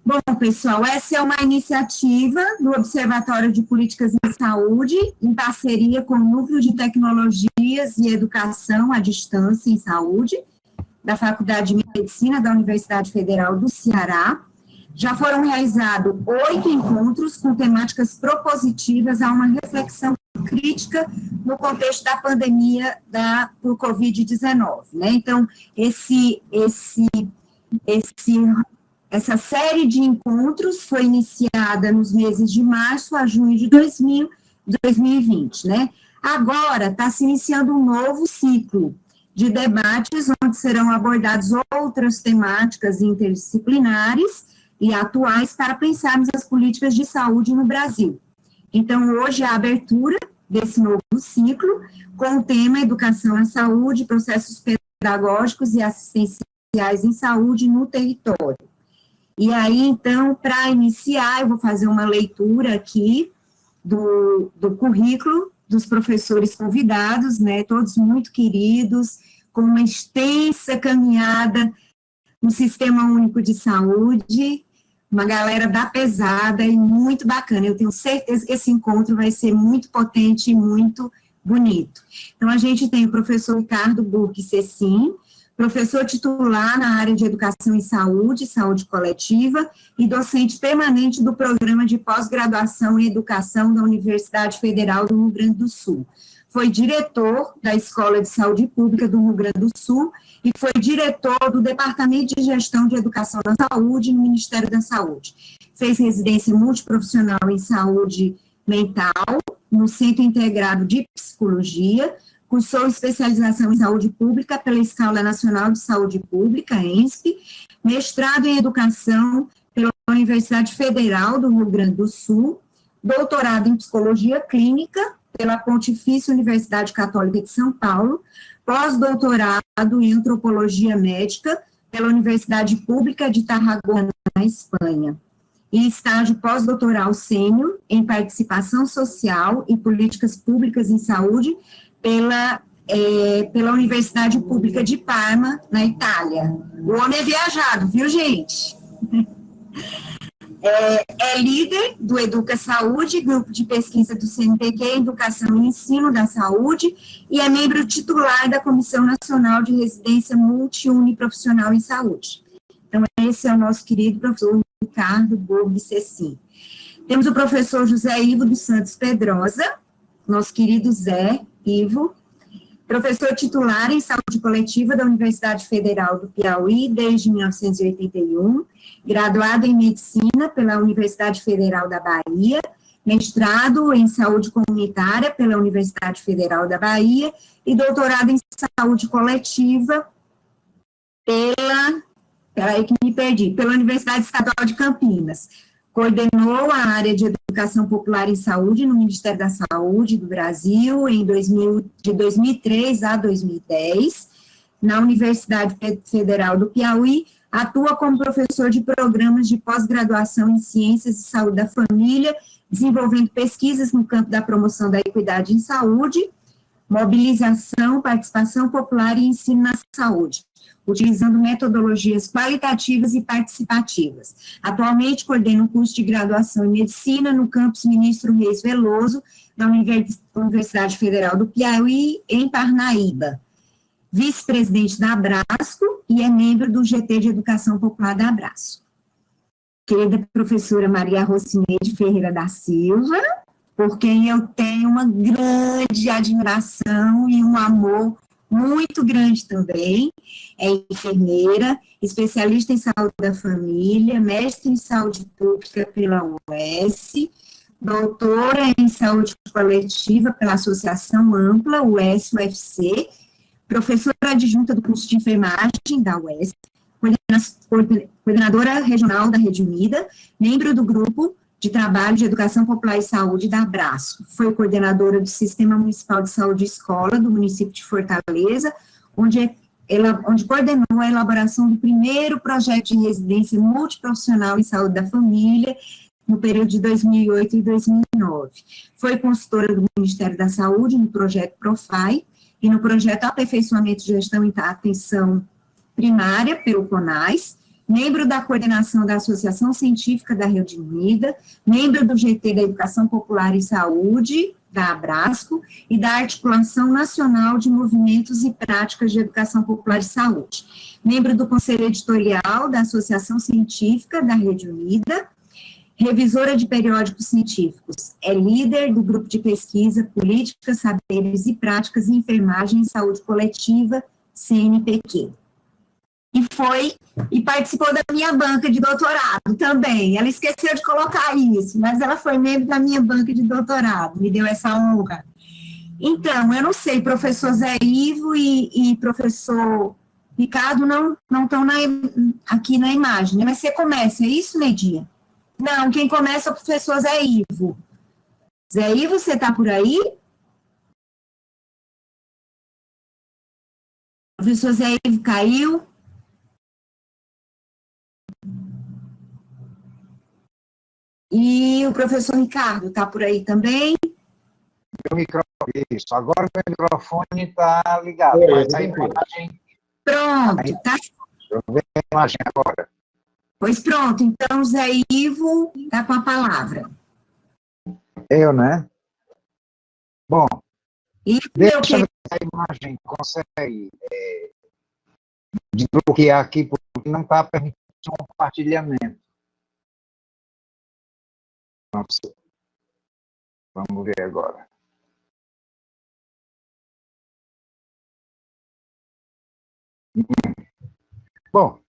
Bom, pessoal, essa é uma iniciativa do Observatório de Políticas em Saúde, em parceria com o Núcleo de Tecnologias e Educação à Distância em Saúde, da Faculdade de Medicina da Universidade Federal do Ceará. Já foram realizados 8 encontros com temáticas propositivas a uma reflexão crítica no contexto da pandemia por Covid-19, né? Então, essa série de encontros foi iniciada nos meses de março a junho de 2020, né? Agora está se iniciando um novo ciclo de debates, onde serão abordadas outras temáticas interdisciplinares e atuais para pensarmos as políticas de saúde no Brasil. Então, hoje é a abertura desse novo ciclo, com o tema Educação à Saúde, processos pedagógicos e assistenciais em saúde no território. E aí, então, para iniciar, eu vou fazer uma leitura aqui do currículo dos professores convidados, né, todos muito queridos, com uma extensa caminhada no Sistema Único de Saúde, uma galera da pesada e muito bacana. Eu tenho certeza que esse encontro vai ser muito potente e muito bonito. Então, a gente tem o professor Ricardo Burke Cecim, professor titular na área de Educação em Saúde, Saúde Coletiva, e docente permanente do Programa de Pós-Graduação em Educação da Universidade Federal do Rio Grande do Sul. Foi diretor da Escola de Saúde Pública do Rio Grande do Sul e foi diretor do Departamento de Gestão de Educação na Saúde no Ministério da Saúde. Fez residência multiprofissional em saúde mental no Centro Integrado de Psicologia, cursou especialização em saúde pública pela Escola Nacional de Saúde Pública, ENSP, mestrado em educação pela Universidade Federal do Rio Grande do Sul, doutorado em psicologia clínica pela Pontifícia Universidade Católica de São Paulo, pós-doutorado em antropologia médica pela Universidade Pública de Tarragona, na Espanha, e estágio pós-doutoral sênior em participação social e políticas públicas em saúde pela Universidade Pública de Parma, na Itália. O homem é viajado, viu, gente? É líder do Educa Saúde, grupo de pesquisa do CNPq, Educação e Ensino da Saúde, e é membro titular da Comissão Nacional de Residência Multi-Uniprofissional em Saúde. Então, esse é o nosso querido professor Ricardo Burke Cecim. Temos o professor José Ivo dos Santos Pedrosa, nosso querido Zé Ivo, professor titular em saúde coletiva da Universidade Federal do Piauí desde 1981, graduado em medicina pela Universidade Federal da Bahia, mestrado em saúde comunitária pela Universidade Federal da Bahia e doutorado em saúde coletiva pela Universidade Estadual de Campinas. Coordenou a área de Educação Popular em Saúde no Ministério da Saúde do Brasil de 2003 a 2010. Na Universidade Federal do Piauí, atua como professor de programas de pós-graduação em Ciências e Saúde da Família, desenvolvendo pesquisas no campo da promoção da equidade em saúde, mobilização, participação popular e ensino na saúde, utilizando metodologias qualitativas e participativas. Atualmente, coordena um curso de graduação em medicina no campus Ministro Reis Veloso, da Universidade Federal do Piauí, em Parnaíba. Vice-presidente da Abrasco e é membro do GT de Educação Popular da Abrasco. Querida professora Maria Rocineide Ferreira da Silva, por quem eu tenho uma grande admiração e um amor muito grande também, é enfermeira, especialista em saúde da família, mestre em saúde pública pela UES, doutora em saúde coletiva pela Associação Ampla, UES-UFC, professora adjunta do curso de enfermagem da UES, coordenadora regional da Rede Unida, membro do grupo de trabalho de educação popular e saúde da Abrasco. Foi coordenadora do Sistema Municipal de Saúde Escola do município de Fortaleza, onde coordenou a elaboração do primeiro projeto de residência multiprofissional em saúde da família, no período de 2008 e 2009. Foi consultora do Ministério da Saúde no projeto PROFAI e no projeto Aperfeiçoamento de Gestão em Atenção Primária, pelo CONAS, membro da coordenação da Associação Científica da Rede Unida, membro do GT da Educação Popular e Saúde, da Abrasco, e da Articulação Nacional de Movimentos e Práticas de Educação Popular e Saúde, membro do Conselho Editorial da Associação Científica da Rede Unida, revisora de periódicos científicos, é líder do grupo de pesquisa Políticas, Saberes e Práticas em Enfermagem e Saúde Coletiva, CNPq. E participou da minha banca de doutorado também. Ela esqueceu de colocar isso, mas ela foi membro da minha banca de doutorado, me deu essa honra. Então, eu não sei, professor Zé Ivo e professor Ricardo não estão aqui na imagem, né? Mas você começa, é isso, Neidinha? Não, quem começa é o professor Zé Ivo. Zé Ivo, você está por aí? O professor Zé Ivo caiu. E o professor Ricardo está por aí também? Isso, agora o meu microfone está ligado, mas a imagem... Pronto, tá. Eu vejo a imagem agora. Pois pronto, então Zé Ivo está com a palavra. Eu, né? Bom, E deixa eu ver se a imagem consegue desbloquear aqui, porque não está permitindo um compartilhamento. Vamos ver agora. Bom,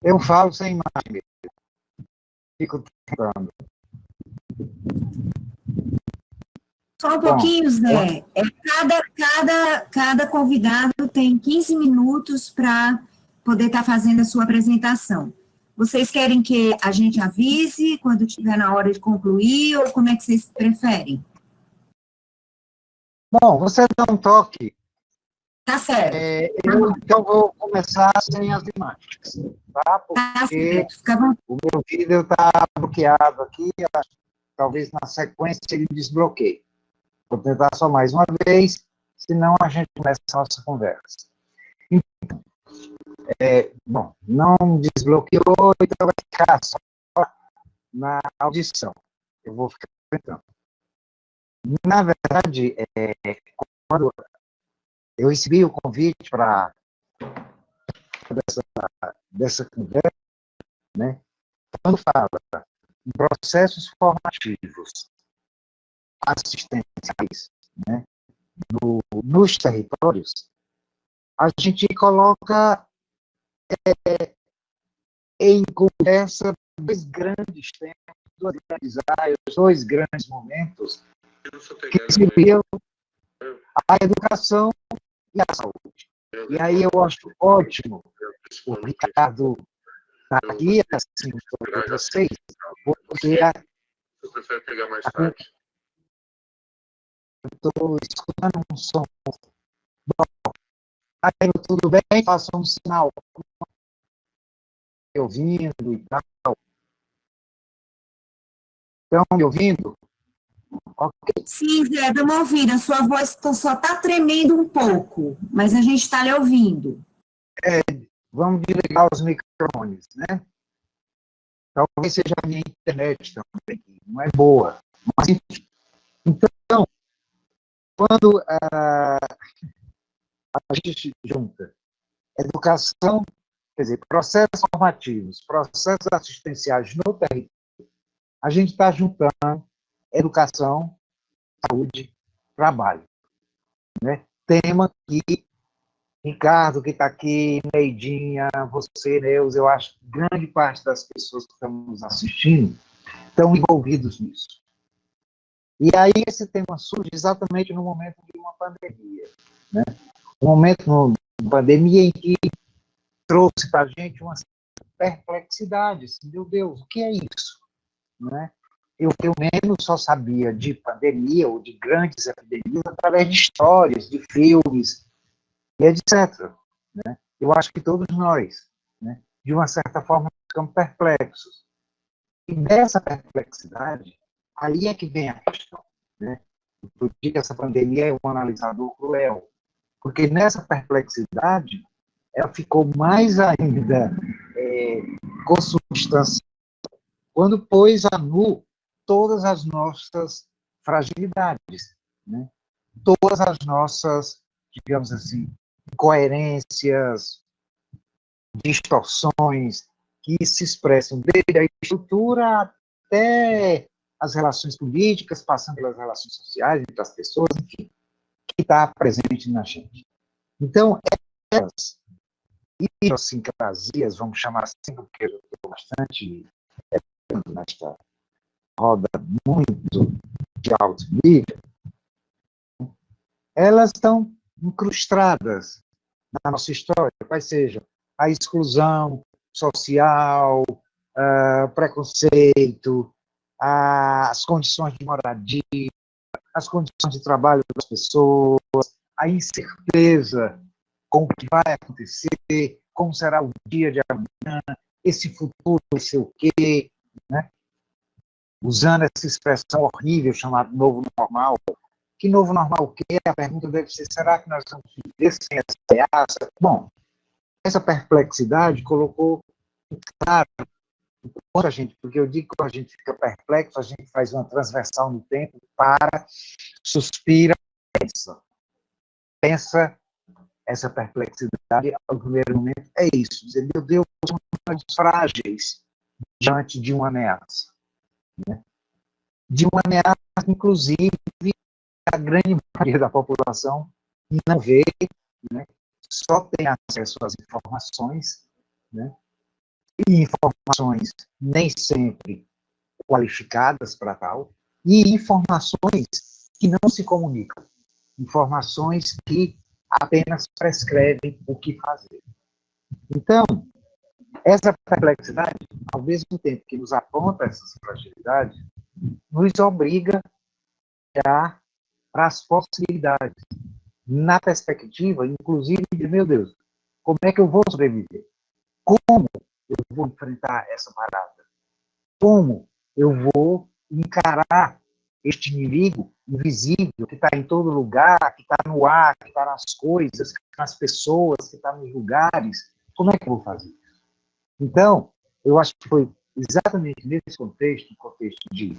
eu falo sem imagem. Fico tentando. Só um pouquinho, Zé. Cada convidado tem 15 minutos para poder estar fazendo a sua apresentação. Vocês querem que a gente avise quando estiver na hora de concluir, ou como é que vocês preferem? Bom, você dá um toque. Tá certo. Eu então vou começar sem as imagens, tá? Porque tá certo. Fica bom. O meu vídeo está bloqueado aqui, talvez na sequência ele desbloqueie. Vou tentar só mais uma vez, senão a gente começa a nossa conversa. Então, bom, não desbloqueou, então vai ficar só na audição. Eu vou ficar tentando. Na verdade, quando eu recebi o convite para dessa conversa, né? Quando fala em processos formativos assistenciais, né, nos territórios, a gente coloca em conversa dois grandes temas, duas grandes áreas, dois grandes momentos, que seriam a educação e a saúde. E aí eu acho ótimo o Ricardo estar aqui, assim, com vocês, porque você prefere pegar mais tarde? Eu estou escutando um som. Bom, aí, tudo bem? Faça um sinal. Me ouvindo e tal. Estão me ouvindo? Ok. Sim, Zé, estamos ouvindo. A sua voz só está tremendo um pouco, mas a gente está lhe ouvindo. Vamos desligar os microfones, né? Talvez seja a minha internet também, não é boa. Mas, enfim. Então, quando a gente junta educação, quer dizer, processos formativos, processos assistenciais no território, a gente está juntando educação, saúde, trabalho. Né? Tema que Ricardo, que está aqui, Neidinha, você, Neus, eu acho que grande parte das pessoas que estão nos assistindo estão envolvidos nisso. E aí esse tema surge exatamente no momento de uma pandemia. Né? Um momento de pandemia em que trouxe para a gente uma perplexidade. Assim, meu Deus, o que é isso? Né? Eu, pelo menos, só sabia de pandemia ou de grandes epidemias através de histórias, de filmes, e etc. Né? Eu acho que todos nós, né, de uma certa forma, ficamos perplexos. E dessa perplexidade, aí é que vem a questão. Né? Eu digo que essa pandemia é um analisador cruel, porque nessa perplexidade, ela ficou mais ainda consubstancial, quando pôs a nu todas as nossas fragilidades, né? Todas as nossas, digamos assim, incoerências, distorções que se expressam desde a estrutura até as relações políticas, passando pelas relações sociais entre as pessoas, enfim, que está presente na gente. Então, essas idiosincrasias, vamos chamar assim, porque eu estou bastante nesta roda muito de alto nível, elas estão incrustadas na nossa história, quais sejam a exclusão social, preconceito, as condições de moradia, as condições de trabalho das pessoas, a incerteza com o que vai acontecer, como será o dia de amanhã, esse futuro vai ser o quê, né? Usando essa expressão horrível chamada novo normal. Que novo normal o quê? A pergunta deve ser, será que nós vamos viver sem essa ameaça? Bom, essa perplexidade colocou claro quando a gente, porque eu digo que quando a gente fica perplexo, a gente faz uma transversal no tempo, para, suspira, pensa essa perplexidade, ao primeiro momento, é isso, dizer, meu Deus, somos frágeis diante de uma ameaça. Né? De uma ameaça, inclusive, a grande maioria da população não vê, né? Só tem acesso às informações, né? E informações nem sempre qualificadas para tal, e informações que não se comunicam, informações que apenas prescrevem o que fazer. Então, essa perplexidade, ao mesmo tempo que nos aponta essas fragilidades, nos obriga a para as possibilidades, na perspectiva, inclusive, de, meu Deus, como é que eu vou sobreviver? Como eu vou enfrentar essa parada? Como eu vou encarar este inimigo invisível que está em todo lugar, que está no ar, que está nas coisas, que está nas pessoas, que está nos lugares? Como é que eu vou fazer isso? Então, eu acho que foi exatamente nesse contexto, um contexto de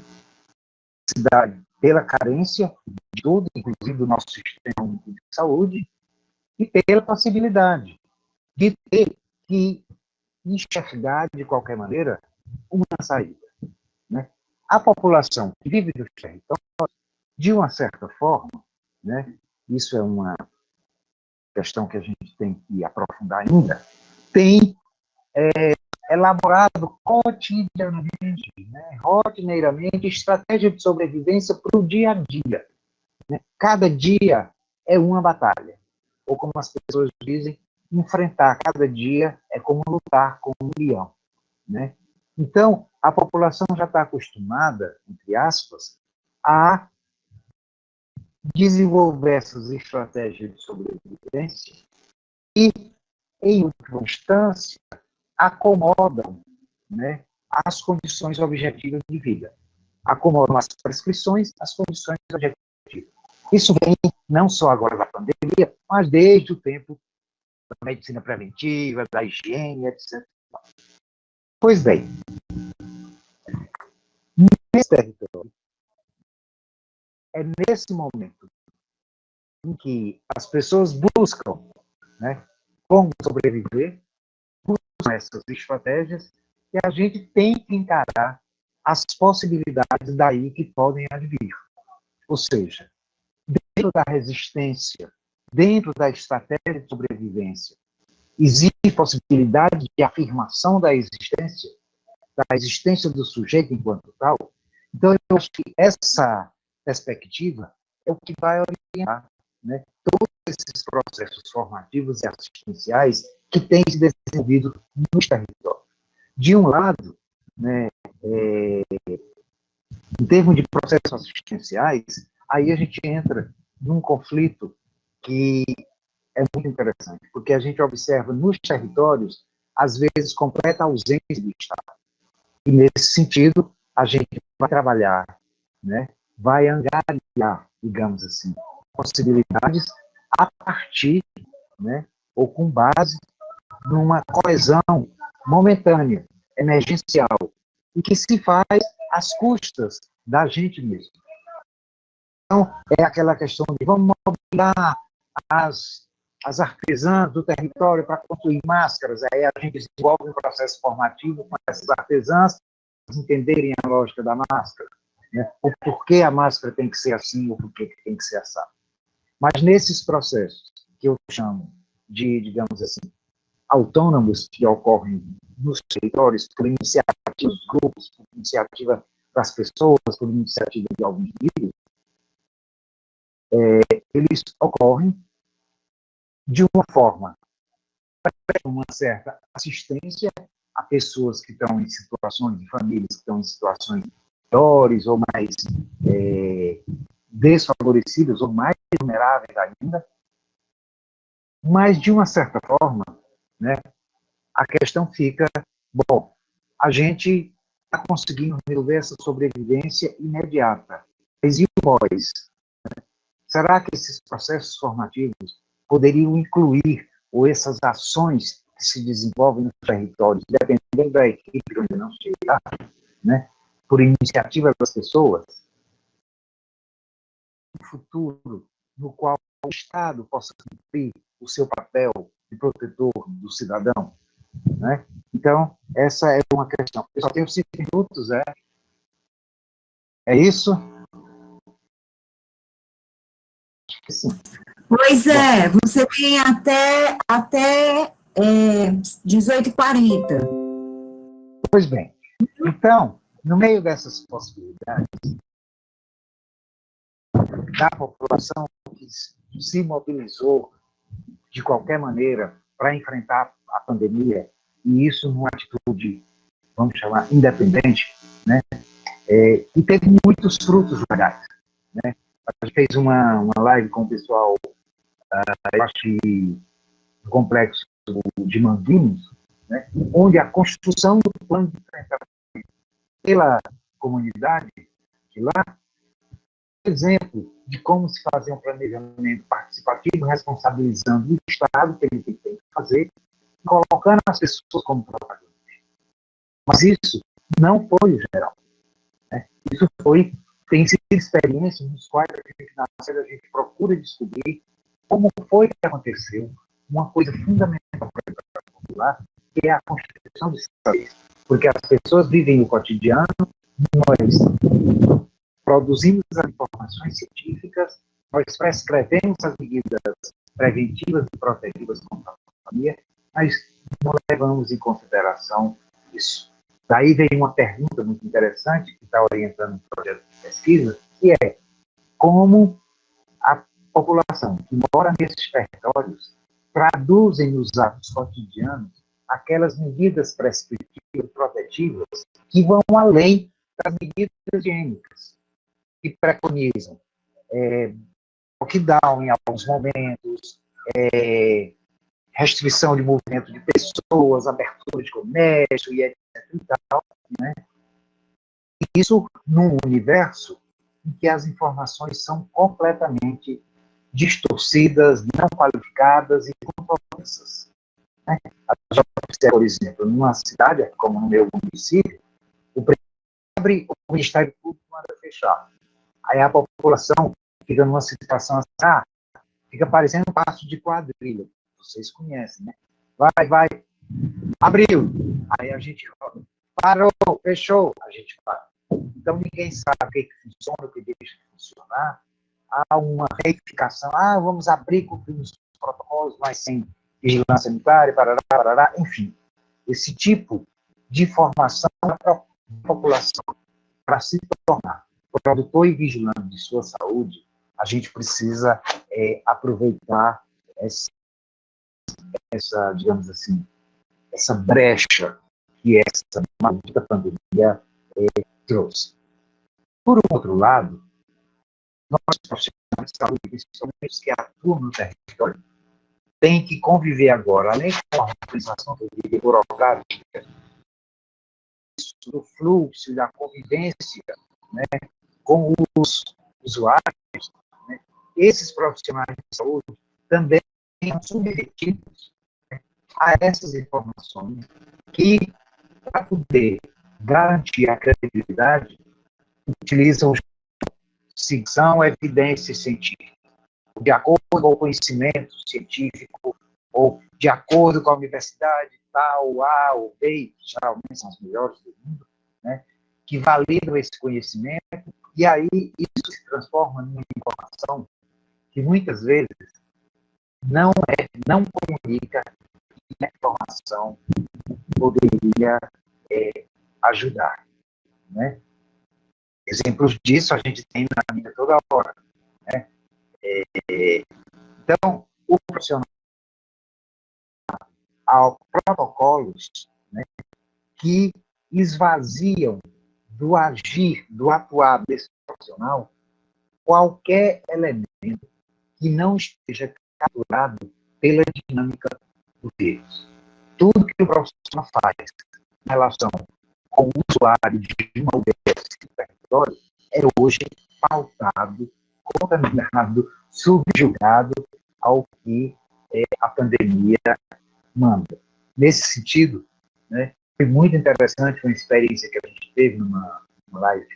necessidade pela carência de tudo, inclusive do nosso sistema único de saúde, e pela possibilidade de ter que enxergar, de qualquer maneira, uma saída. Né? A população que vive nos territórios, de uma certa forma, né, isso é uma questão que a gente tem que aprofundar ainda, tem elaborado cotidianamente, né, rotineiramente, estratégia de sobrevivência para o dia a dia. Né? Cada dia é uma batalha. Ou como as pessoas dizem, enfrentar cada dia é como lutar com um leão. Né? Então, a população já está acostumada, entre aspas, a desenvolver essas estratégias de sobrevivência e, em última instância, acomodam, né, as condições objetivas de vida. Acomodam as prescrições, as condições objetivas. Isso vem não só agora da pandemia, mas desde o tempo da medicina preventiva, da higiene, etc. Pois bem, nesse território, é nesse momento em que as pessoas buscam, né, como sobreviver, buscam essas estratégias, e a gente tem que encarar as possibilidades daí que podem advir. Ou seja, dentro da resistência, dentro da estratégia de sobrevivência, existe possibilidade de afirmação da existência do sujeito enquanto tal. Então, eu acho que essa perspectiva é o que vai orientar, né, todos esses processos formativos e assistenciais que têm se desenvolvido nos territórios. De um lado, né, em termos de processos assistenciais, aí a gente entra num conflito que é muito interessante, porque a gente observa nos territórios, às vezes, completa ausência do Estado. E, nesse sentido, a gente vai trabalhar, né, vai angariar, digamos assim, possibilidades a partir, né, ou com base numa coesão momentânea, emergencial, e que se faz às custas da gente mesmo. Então, é aquela questão de vamos mobilizar as artesãs do território para construir máscaras, aí a gente desenvolve um processo formativo com essas artesãs para entenderem a lógica da máscara, né? O porquê a máscara tem que ser assim, o porquê que tem que ser assado. Mas nesses processos, que eu chamo de, digamos assim, autônomos, que ocorrem nos territórios, por iniciativa dos grupos, por iniciativa das pessoas, por iniciativa de alguns indivíduos, eles ocorrem de uma forma, uma certa assistência a pessoas que estão em situações, de famílias que estão em situações piores ou mais desfavorecidas ou mais vulneráveis ainda, mas de uma certa forma, né, a questão fica, bom, a gente está conseguindo resolver essa sobrevivência imediata, mas e o pós? Será que esses processos formativos poderiam incluir, ou essas ações que se desenvolvem nos territórios, dependendo da equipe onde não chegar, né, por iniciativa das pessoas, um futuro no qual o Estado possa cumprir o seu papel de protetor do cidadão, né? Então, essa é uma questão. Eu só tenho 5 minutos, é isso? Acho que sim. Pois é, você tem até 18h40. Pois bem, então, no meio dessas possibilidades, da população que se mobilizou de qualquer maneira para enfrentar a pandemia, e isso numa atitude, vamos chamar, independente, né? E teve muitos frutos legais, né? A gente fez uma live com o pessoal, eu acho que no complexo de Manguinhos, né? Onde a construção do plano de enfrentamento pela comunidade de lá, exemplo de como se fazer um planejamento participativo, responsabilizando o Estado, que ele tem que fazer, e colocando as pessoas como protagonistas. Mas isso não foi o geral, né? Isso tem sido experiências nos quais a gente procura descobrir como foi que aconteceu uma coisa fundamental para a popular, que é a constituição de saber. Porque as pessoas vivem no cotidiano, nós produzimos as informações científicas, nós prescrevemos as medidas preventivas e protetivas contra a pandemia, mas não levamos em consideração isso. Daí vem uma pergunta muito interessante, que está orientando um projeto de pesquisa, que é como a população que mora nesses territórios traduzem nos atos cotidianos aquelas medidas prescritivas e protetivas que vão além das medidas higiênicas, que preconizam lockdown em alguns momentos, restrição de movimento de pessoas, abertura de comércio e etc. E tal, né? Isso num universo em que as informações são completamente distorcidas, não qualificadas e controversas, né? Por exemplo, numa cidade como no meu município, o prefeito o Ministério Público manda fechar. Aí a população fica numa situação assim, fica parecendo um passo de quadrilha. Vocês conhecem, né? Vai, abriu. Aí a gente parou, fechou, a gente para. Então ninguém sabe o que funciona, o que deixa de funcionar. Há uma reificação, vamos abrir, cumprir os protocolos, mas sem vigilância sanitária, parará, enfim. Esse tipo de formação da população para se tornar produtor e vigilante de sua saúde, a gente precisa aproveitar essa, digamos assim, essa brecha que essa maldita pandemia trouxe. Por outro lado, nós, profissionais de saúde, principalmente os que atuam no território, têm que conviver agora, além com a organização burocrática, do fluxo, da convivência, né, com os usuários, né, esses profissionais de saúde também são submetidos, né, a essas informações que, para poder garantir a credibilidade, utilizam ficção, evidência científica, de acordo com o conhecimento científico, ou de acordo com a universidade tal, A ou B, geralmente são as melhores do mundo, né, que validam esse conhecimento, e aí isso se transforma numa informação que muitas vezes não comunica que a informação poderia ajudar, né? Exemplos disso a gente tem na mídia toda hora, né? Então, o profissional há protocolos, né, que esvaziam do agir, do atuar desse profissional, qualquer elemento que não esteja capturado pela dinâmica do vírus. Tudo que o profissional faz em relação com o usuário de uma UBS no território é hoje pautado, contaminado, subjugado ao que a pandemia manda. Nesse sentido, né, foi muito interessante uma experiência que a gente teve numa live,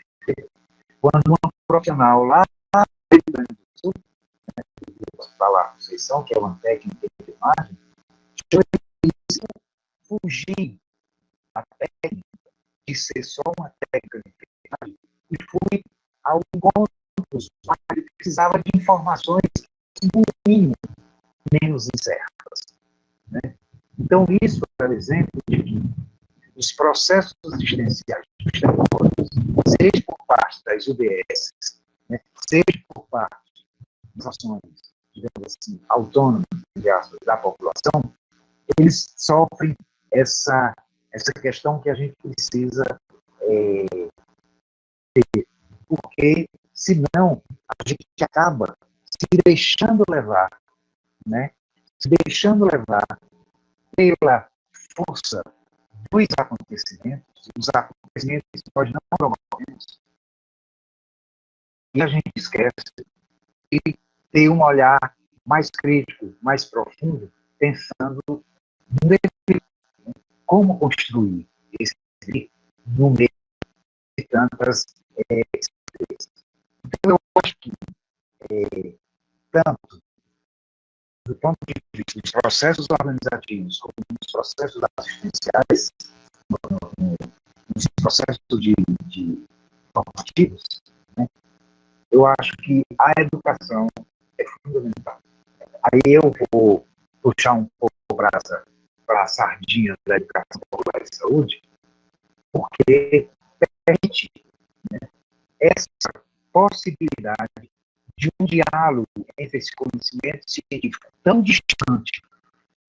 quando uma profissional lá no Rio Grande do Sul, né, falar Conceição, que é uma técnica de imagem, fugir da técnica de ser só uma técnica de imagem e fui ao encontro dos usuários que precisava de informações no mínimo menos incertas, né? Então, isso é um exemplo de que os processos assistenciais dos territórios, seja por parte das UBS, né, seja por parte das ações, digamos assim, autônomas, da população, eles sofrem essa questão que a gente precisa ter, porque, senão, a gente acaba se deixando levar, né, se deixando levar pela força dos acontecimentos, os acontecimentos que nós não promovemos, e a gente esquece de ter um olhar mais crítico, mais profundo, pensando no dever, como construir esse dever no meio de tantas experiências. Então, eu acho que, tanto do ponto de vista dos processos organizativos, como dos processos assistenciais, nos processos de formativos, né, eu acho que a educação é fundamental. Aí eu vou puxar um pouco para a sardinha da educação popular de saúde, porque permite, né, essa possibilidade de um diálogo entre esse conhecimento científico tão distante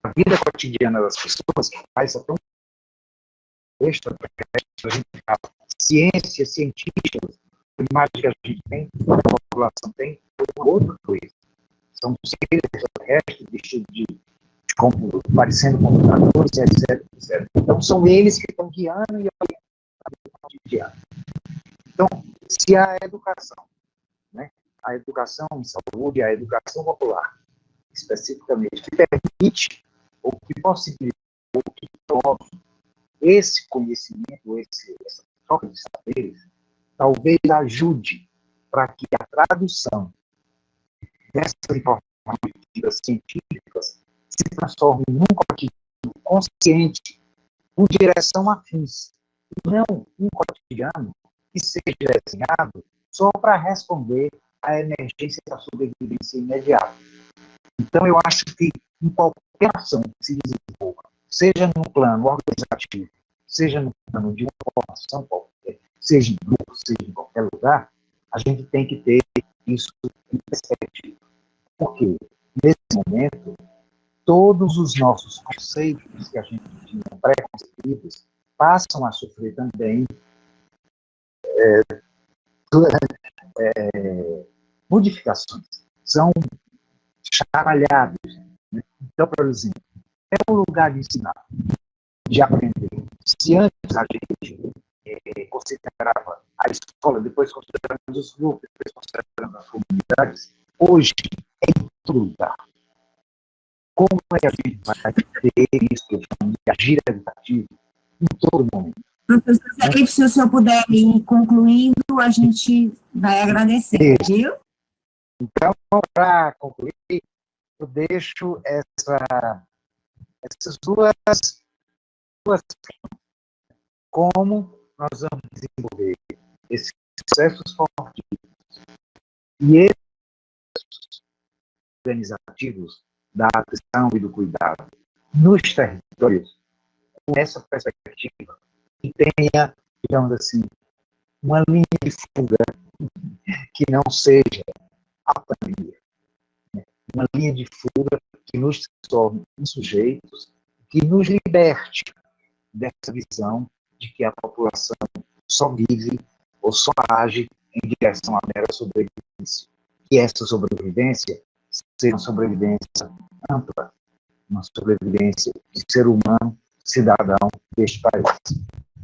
da vida cotidiana das pessoas, que faz tão extraterrestre, a gente fala ciência, cientistas, a imagem que a gente tem, que a população tem, é uma outra coisa. São seres extraterrestres vestidos parecendo computadores, etc, etc. Então, são eles que estão guiando e orientando o cotidiano. Então, se a educação, né, a educação em saúde, a educação popular, especificamente, que permite, ou que possibilita, ou que promove esse conhecimento, essa troca de saberes, talvez ajude para que a tradução dessas informações científicas se transforme num cotidiano consciente, com direção a fins, e não um cotidiano que seja desenhado só para responder à emergência da sobrevivência imediata. Então, eu acho que em qualquer ação que se desenvolva, seja no plano organizativo, seja no plano de uma formação qualquer, seja em grupo, seja em qualquer lugar, a gente tem que ter isso em perspectiva. Porque, nesse momento, todos os nossos conceitos que a gente tinha pré-concebidos passam a sofrer também modificações. São chacoalhados. Né? Então, por exemplo, é um lugar de ensinar, de aprender. Se antes a gente considerava a escola, depois considerando os grupos, depois considerando as comunidades, hoje é em todo lugar. como é que a gente vai ter isso que eu chamo de agir educativo em todo momento? Professor Felipe, se o senhor puder ir concluindo, a gente vai agradecer, viu? Então, para concluir, eu deixo essas duas como nós vamos desenvolver esses processos formativos e esses organizativos da atenção e do cuidado nos territórios, com essa perspectiva, que tenha, digamos assim, uma linha de fuga que não seja a pandemia. Uma linha de fuga que nos torne sujeitos, que nos liberte dessa visão de que a população só vive ou só age em direção à mera sobrevivência. Que essa sobrevivência seja uma sobrevivência ampla, uma sobrevivência de ser humano, cidadão deste país.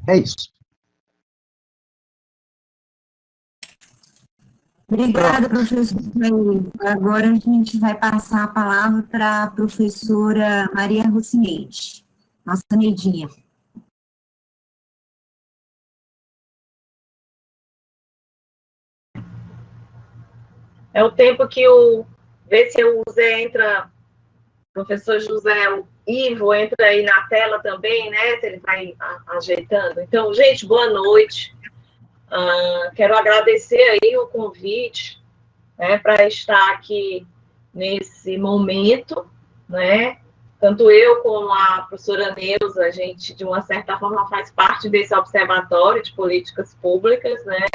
É isso. Obrigada, professor. Agora a gente vai passar a palavra para a professora Maria Rocinete, nossa Neidinha. É o tempo que vê se o José entra, professor José Ivo entra aí na tela também, né? Se ele vai ajeitando. Então, gente, boa noite. Quero agradecer aí o convite, né, para estar aqui nesse momento, né? Tanto eu como a professora Neuza, a gente, de uma certa forma, faz parte desse observatório de políticas públicas, né?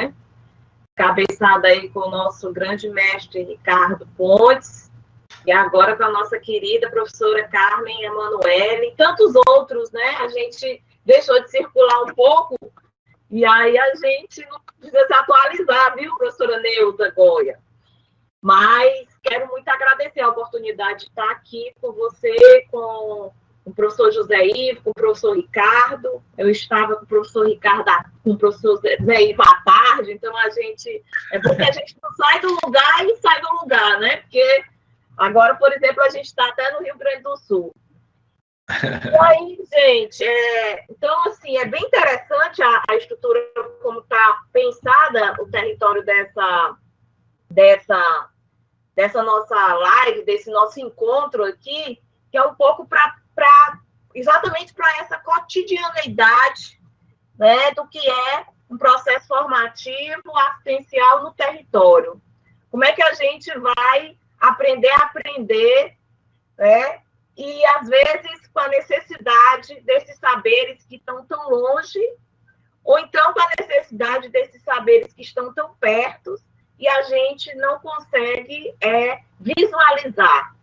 Cabeçada aí com o nosso grande mestre Ricardo Pontes, e agora com a nossa querida professora Carmen Emanuele, e tantos outros, né? A gente deixou de circular um pouco, e aí a gente não precisa se atualizar, viu, professora Neuza Goya? Mas quero muito agradecer a oportunidade de estar aqui com você, com o professor José Ivo, com o professor Ricardo. Eu estava com o professor Ricardo, com o professor José Ivo à tarde, então é porque a gente não sai do lugar e sai do lugar, né? Porque agora, por exemplo, a gente está até no Rio Grande do Sul. E aí, gente, então, assim, é bem interessante a estrutura como está pensada o território dessa nossa live, desse nosso encontro aqui, que é um pouco exatamente para essa cotidianeidade, né, do que é um processo formativo assistencial no território. Como é que a gente vai aprender a aprender, né, e às vezes com a necessidade desses saberes que estão tão longe, ou então com a necessidade desses saberes que estão tão perto, e a gente não consegue visualizar.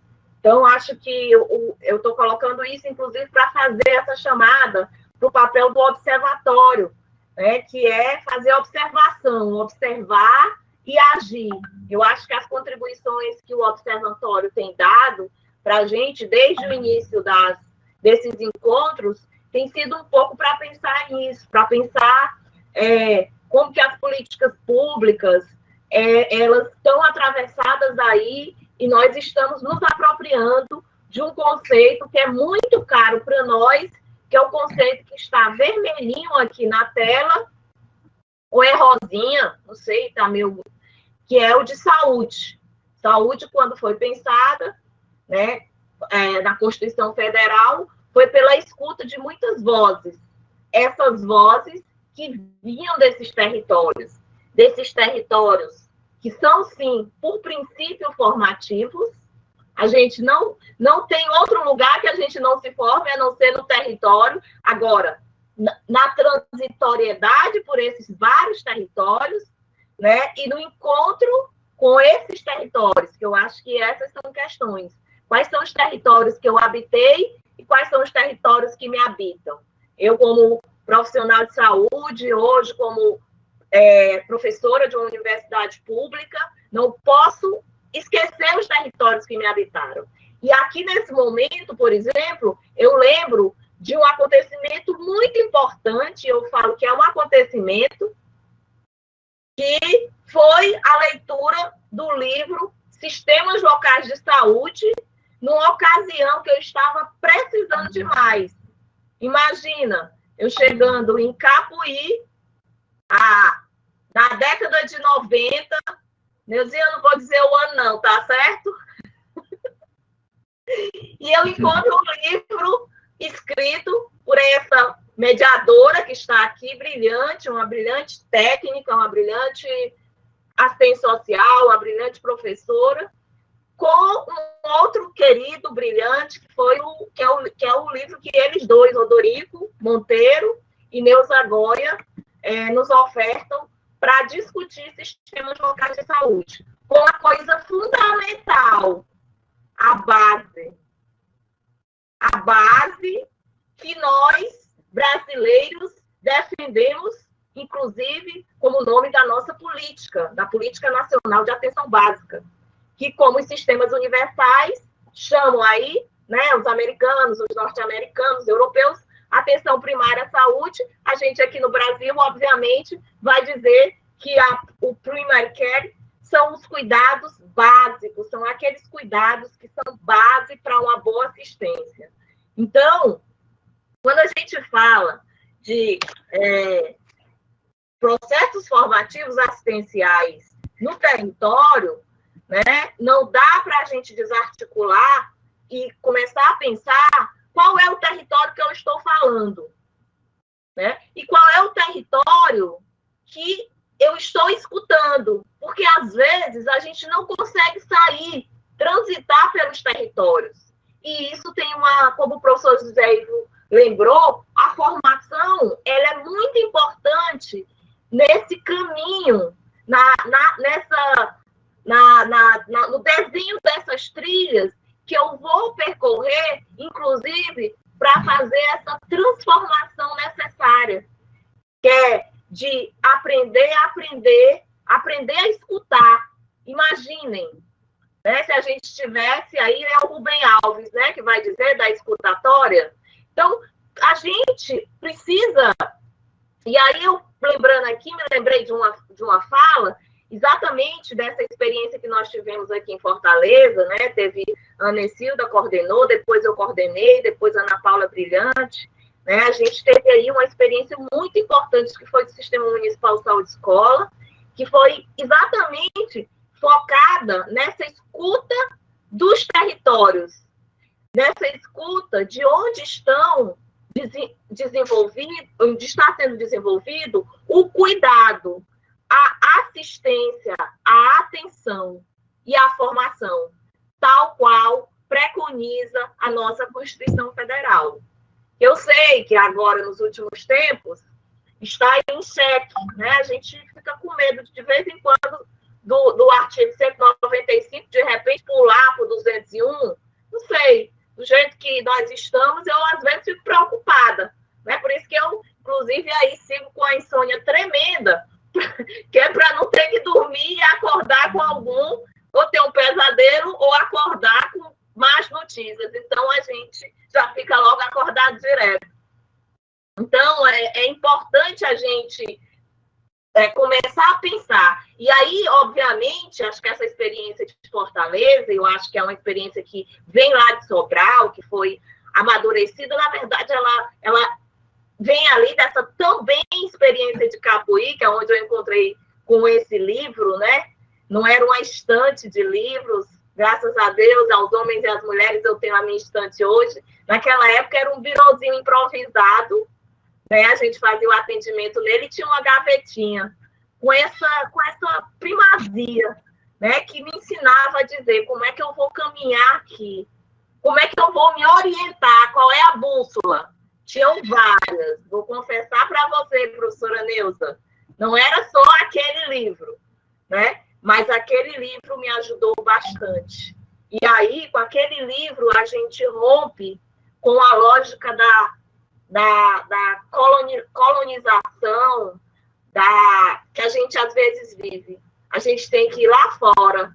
Então, acho que eu estou colocando isso, inclusive, para fazer essa chamada para o papel do observatório, né, que é fazer observação, observar e agir. Eu acho que as contribuições que o observatório tem dado para a gente, desde o início desses encontros, tem sido um pouco para pensar nisso, para pensar como que as políticas públicas elas estão atravessadas aí e nós estamos nos apropriando de um conceito que é muito caro para nós, que é o conceito que está vermelhinho aqui na tela, ou é rosinha, não sei, tá meio... que é o de saúde. Saúde, quando foi pensada, né, na Constituição Federal, foi pela escuta de muitas vozes. Essas vozes que vinham desses territórios que são, sim, por princípio formativos. A gente não tem outro lugar que a gente não se forme, a não ser no território. Agora, na transitoriedade por esses vários territórios, né, e no encontro com esses territórios, que eu acho que essas são questões. Quais são os territórios que eu habitei e quais são os territórios que me habitam? Eu, como profissional de saúde, hoje, como professora de uma universidade pública, não posso esquecer os territórios que me habitaram. E aqui, nesse momento, por exemplo, eu lembro de um acontecimento muito importante, eu falo que é um acontecimento, que foi a leitura do livro Sistemas Locais de Saúde, numa ocasião que eu estava precisando demais. Imagina, eu chegando em Capuí, na década de 90, Neuzinha, eu não vou dizer o ano não, tá certo? E eu encontro um livro escrito por essa mediadora que está aqui, brilhante, uma brilhante técnica, uma brilhante assistente social, uma brilhante professora, com um outro querido, brilhante, que é o livro que eles dois, Rodorico Monteiro e Neuza Goya, nos ofertam para discutir sistemas locais de saúde, com a coisa fundamental, a base que nós, brasileiros, defendemos, inclusive, como nome da nossa política, da Política Nacional de Atenção Básica, que, como os sistemas universais, chamam aí, né, os americanos, os norte-americanos, os europeus, atenção primária à saúde. A gente aqui no Brasil, obviamente, vai dizer que o primary care são os cuidados básicos, são aqueles cuidados que são base para uma boa assistência. Então, quando a gente fala de processos formativos assistenciais no território, né, não dá para a gente desarticular e começar a pensar qual é o território que eu estou falando, né? E qual é o território que eu estou escutando, porque às vezes a gente não consegue sair, transitar pelos territórios. E isso tem como o professor José Ivo lembrou, a formação ela é muito importante nesse caminho, no desenho dessas trilhas que eu vou percorrer, inclusive, para fazer essa transformação necessária, que é de aprender a escutar. Imaginem, né, se a gente tivesse, aí é o Rubem Alves, né, que vai dizer da escutatória. Então, a gente precisa, e aí eu, lembrando aqui, me lembrei de uma fala, exatamente dessa experiência que nós tivemos aqui em Fortaleza, né? Teve a Ana Silda coordenou, depois eu coordenei, depois a Ana Paula Brilhante, né? A gente teve aí uma experiência muito importante que foi do Sistema Municipal de Saúde Escola, que foi exatamente focada nessa escuta dos territórios, nessa escuta de onde estão onde está sendo desenvolvido o cuidado, a assistência, a atenção e a formação, tal qual preconiza a nossa Constituição Federal. Eu sei que agora, nos últimos tempos, está em xeque, né? A gente fica com medo de vez em quando, do artigo 195, de repente pular para o 201, não sei, do jeito que nós estamos, eu às vezes fico preocupada, né? Por isso que eu, inclusive, aí sigo com a insônia tremenda, que é para não ter que dormir e acordar com algum, ou ter um pesadelo, ou acordar com más notícias. Então, a gente já fica logo acordado direto. Então, é importante a gente começar a pensar. E aí, obviamente, acho que essa experiência de Fortaleza, eu acho que é uma experiência que vem lá de Sobral, que foi amadurecida, na verdade, ela vem ali dessa também experiência de Capuí, que é onde eu encontrei com esse livro, né? Não era uma estante de livros, graças a Deus, aos homens e às mulheres, eu tenho a minha estante hoje. Naquela época era um birozinho improvisado, né? A gente fazia o atendimento nele e tinha uma gavetinha com essa primazia, né? Que me ensinava a dizer como é que eu vou caminhar aqui, como é que eu vou me orientar, qual é a bússola. Tinham várias, vou confessar para você, professora Neuza, não era só aquele livro, né? Mas aquele livro me ajudou bastante. E aí, com aquele livro, a gente rompe com a lógica da colonização que a gente às vezes vive. A gente tem que ir lá fora.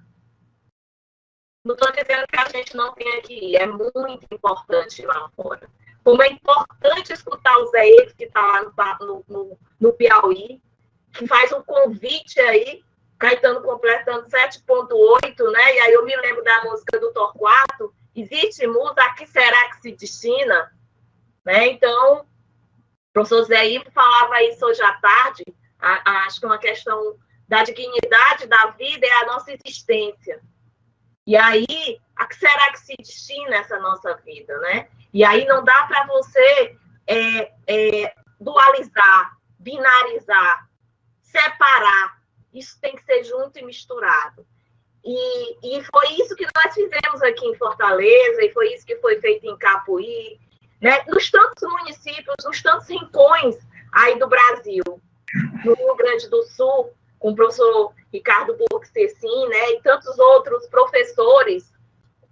Não estou dizendo que a gente não tenha que ir, é muito importante ir lá fora. Como é importante escutar o Zé Ives, que está lá no Piauí, que faz um convite aí, Caetano completando 7.8, né? E aí eu me lembro da música do Torquato, existe musa, a que será que se destina? Né? Então, o professor Zé Ivo falava isso hoje à tarde, acho que uma questão da dignidade da vida é a nossa existência. E aí, a que será que se destina essa nossa vida, né? E aí não dá para você dualizar, binarizar, separar. Isso tem que ser junto e misturado. E foi isso que nós fizemos aqui em Fortaleza, e foi isso que foi feito em Capuí, né? Nos tantos municípios, nos tantos rincões aí do Brasil. No Rio Grande do Sul, com o professor Ricardo Burque-Cecim, né? E tantos outros professores.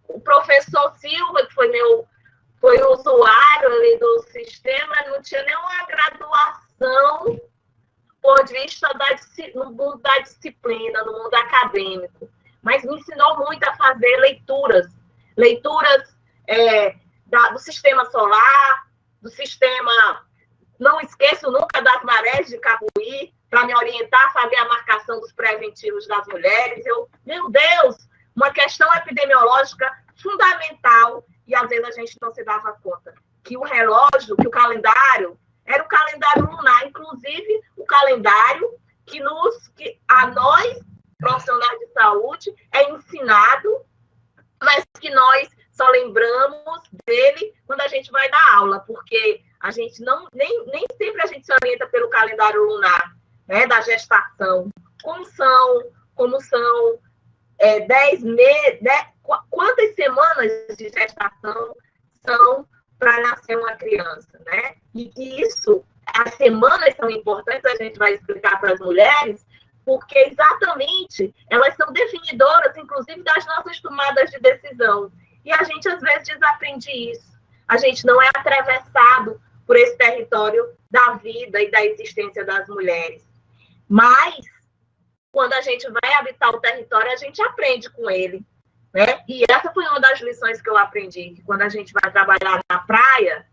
O professor Silva, que foi usuário ali do sistema, não tinha nenhuma graduação do ponto de vista no mundo da disciplina, no mundo acadêmico. Mas me ensinou muito a fazer leituras do sistema solar, do sistema... Não esqueço nunca das marés de Capuí, para me orientar a fazer a marcação dos preventivos das mulheres. Meu Deus, uma questão epidemiológica fundamental, e às vezes a gente não se dava conta, que o relógio, que o calendário, era o calendário lunar, inclusive o calendário que a nós, profissionais de saúde, é ensinado, mas que nós só lembramos dele quando a gente vai dar aula, porque a gente nem sempre a gente se orienta pelo calendário lunar, né, da gestação. Como são 10 meses, quantas semanas de gestação são para nascer uma criança, né? E isso, as semanas são importantes, a gente vai explicar para as mulheres, porque exatamente elas são definidoras, inclusive, das nossas tomadas de decisão. E a gente, às vezes, desaprende isso. A gente não é atravessado por esse território da vida e da existência das mulheres. Mas, quando a gente vai habitar o território, a gente aprende com ele, né? E essa foi uma das lições que eu aprendi, que quando a gente vai trabalhar na praia,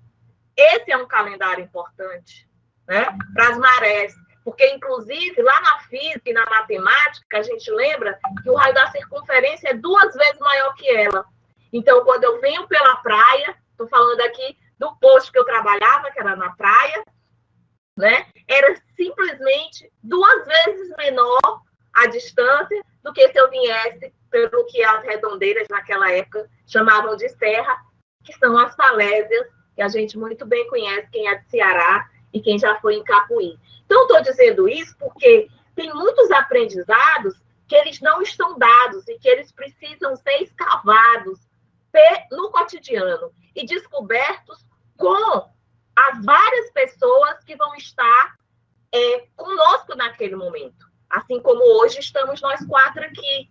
esse é um calendário importante, né? Para as marés. Porque, inclusive, lá na física e na matemática, a gente lembra que o raio da circunferência é 2 vezes maior que ela. Então, quando eu venho pela praia, estou falando aqui do posto que eu trabalhava, que era na praia, né? Era simplesmente 2 vezes menor a distância do que se eu viesse pelo que as redondeiras naquela época chamavam de serra, que são as falésias, que a gente muito bem conhece, quem é de Ceará e quem já foi em Capuí. Então, estou dizendo isso porque tem muitos aprendizados que eles não estão dados e que eles precisam ser escavados no cotidiano e descobertos com as várias pessoas que vão estar conosco naquele momento. Assim como hoje estamos nós 4 aqui,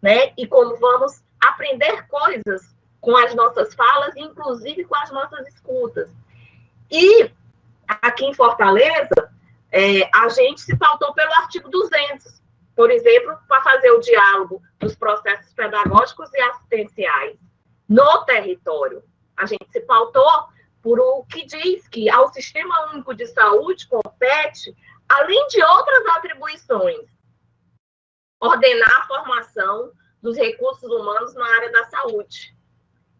né? E como vamos aprender coisas com as nossas falas, inclusive com as nossas escutas. E aqui em Fortaleza, a gente se pautou pelo artigo 200, por exemplo, para fazer o diálogo dos processos pedagógicos e assistenciais no território. A gente se pautou por o que diz que ao Sistema Único de Saúde compete, além de outras atribuições, ordenar a formação dos recursos humanos na área da saúde.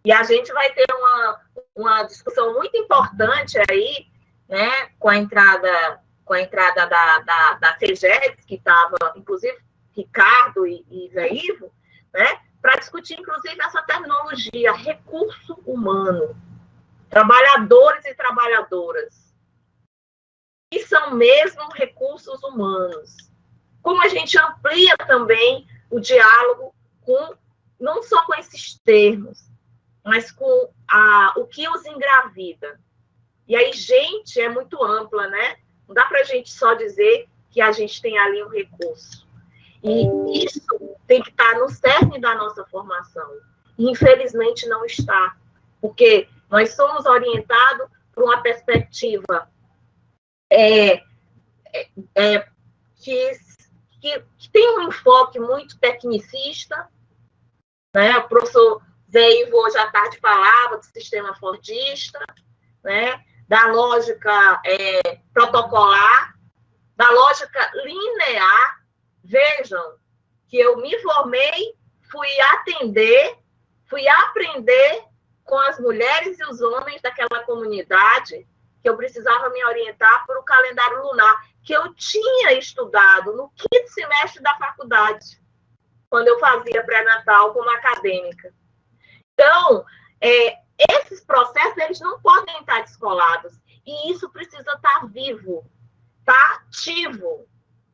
E a gente vai ter uma discussão muito importante aí, né, com a entrada da CEGEDS, que estava, inclusive, Ricardo e Zé Ivo, né, para discutir, inclusive, essa terminologia, recurso humano, trabalhadores e trabalhadoras, que são mesmo recursos humanos. Como a gente amplia também o diálogo não só com esses termos, mas com o que os engravida. E aí, gente, é muito ampla, né? Não dá para a gente só dizer que a gente tem ali um recurso. E isso tem que estar no cerne da nossa formação. E, infelizmente, não está. Porque nós somos orientados por uma perspectiva que tem um enfoque muito tecnicista, né? O professor Zé Ivo hoje à tarde falava do sistema fordista, né? Da lógica protocolar, da lógica linear. Vejam que eu me formei, fui atender, fui aprender com as mulheres e os homens daquela comunidade que eu precisava me orientar para o calendário lunar, que eu tinha estudado no 5º semestre da faculdade, quando eu fazia pré-natal como acadêmica. Então, esses processos, eles não podem estar descolados, e isso precisa estar vivo, estar ativo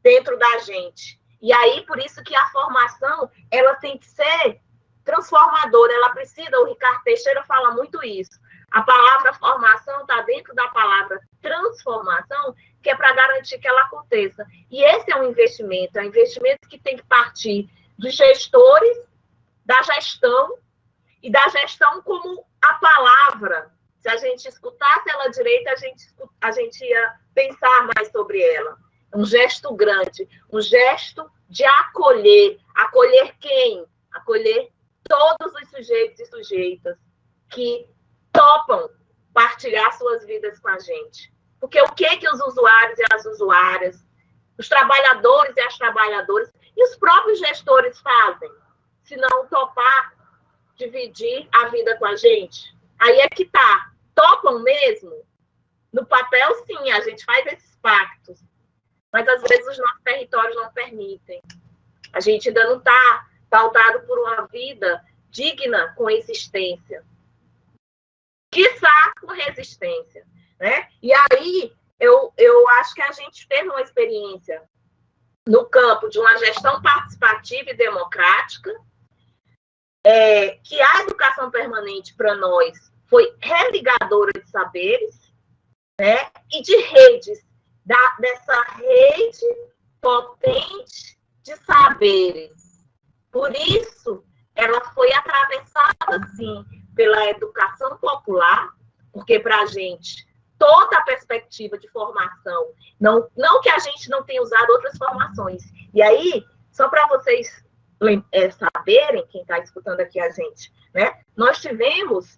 dentro da gente. E aí, por isso que a formação, ela tem que ser transformadora, ela precisa, o Ricardo Teixeira fala muito isso, a palavra formação está dentro da palavra transformação, que é para garantir que ela aconteça. E esse é um investimento que tem que partir dos gestores, da gestão, e da gestão como a palavra. Se a gente escutasse ela direito, a gente ia pensar mais sobre ela. Um gesto grande, um gesto de acolher. Acolher quem? Acolher todos os sujeitos e sujeitas que topam partilhar suas vidas com a gente. Porque o que os usuários e as usuárias, os trabalhadores e as trabalhadoras, e os próprios gestores fazem, se não topar dividir a vida com a gente? Aí é que tá. Topam mesmo? No papel, sim, a gente faz esses pactos. Mas, às vezes, os nossos territórios não permitem. A gente ainda não está pautado por uma vida digna com existência. Quiçá com resistência. Né? E aí, eu acho que a gente teve uma experiência no campo de uma gestão participativa e democrática, que a educação permanente, para nós, foi religadora de saberes, né? E de redes, dessa rede potente de saberes. Por isso, ela foi atravessada, sim, pela educação popular, porque, para a gente, toda a perspectiva de formação, não que a gente não tenha usado outras formações. E aí, só para vocês saberem, quem está escutando aqui a gente, né? Nós tivemos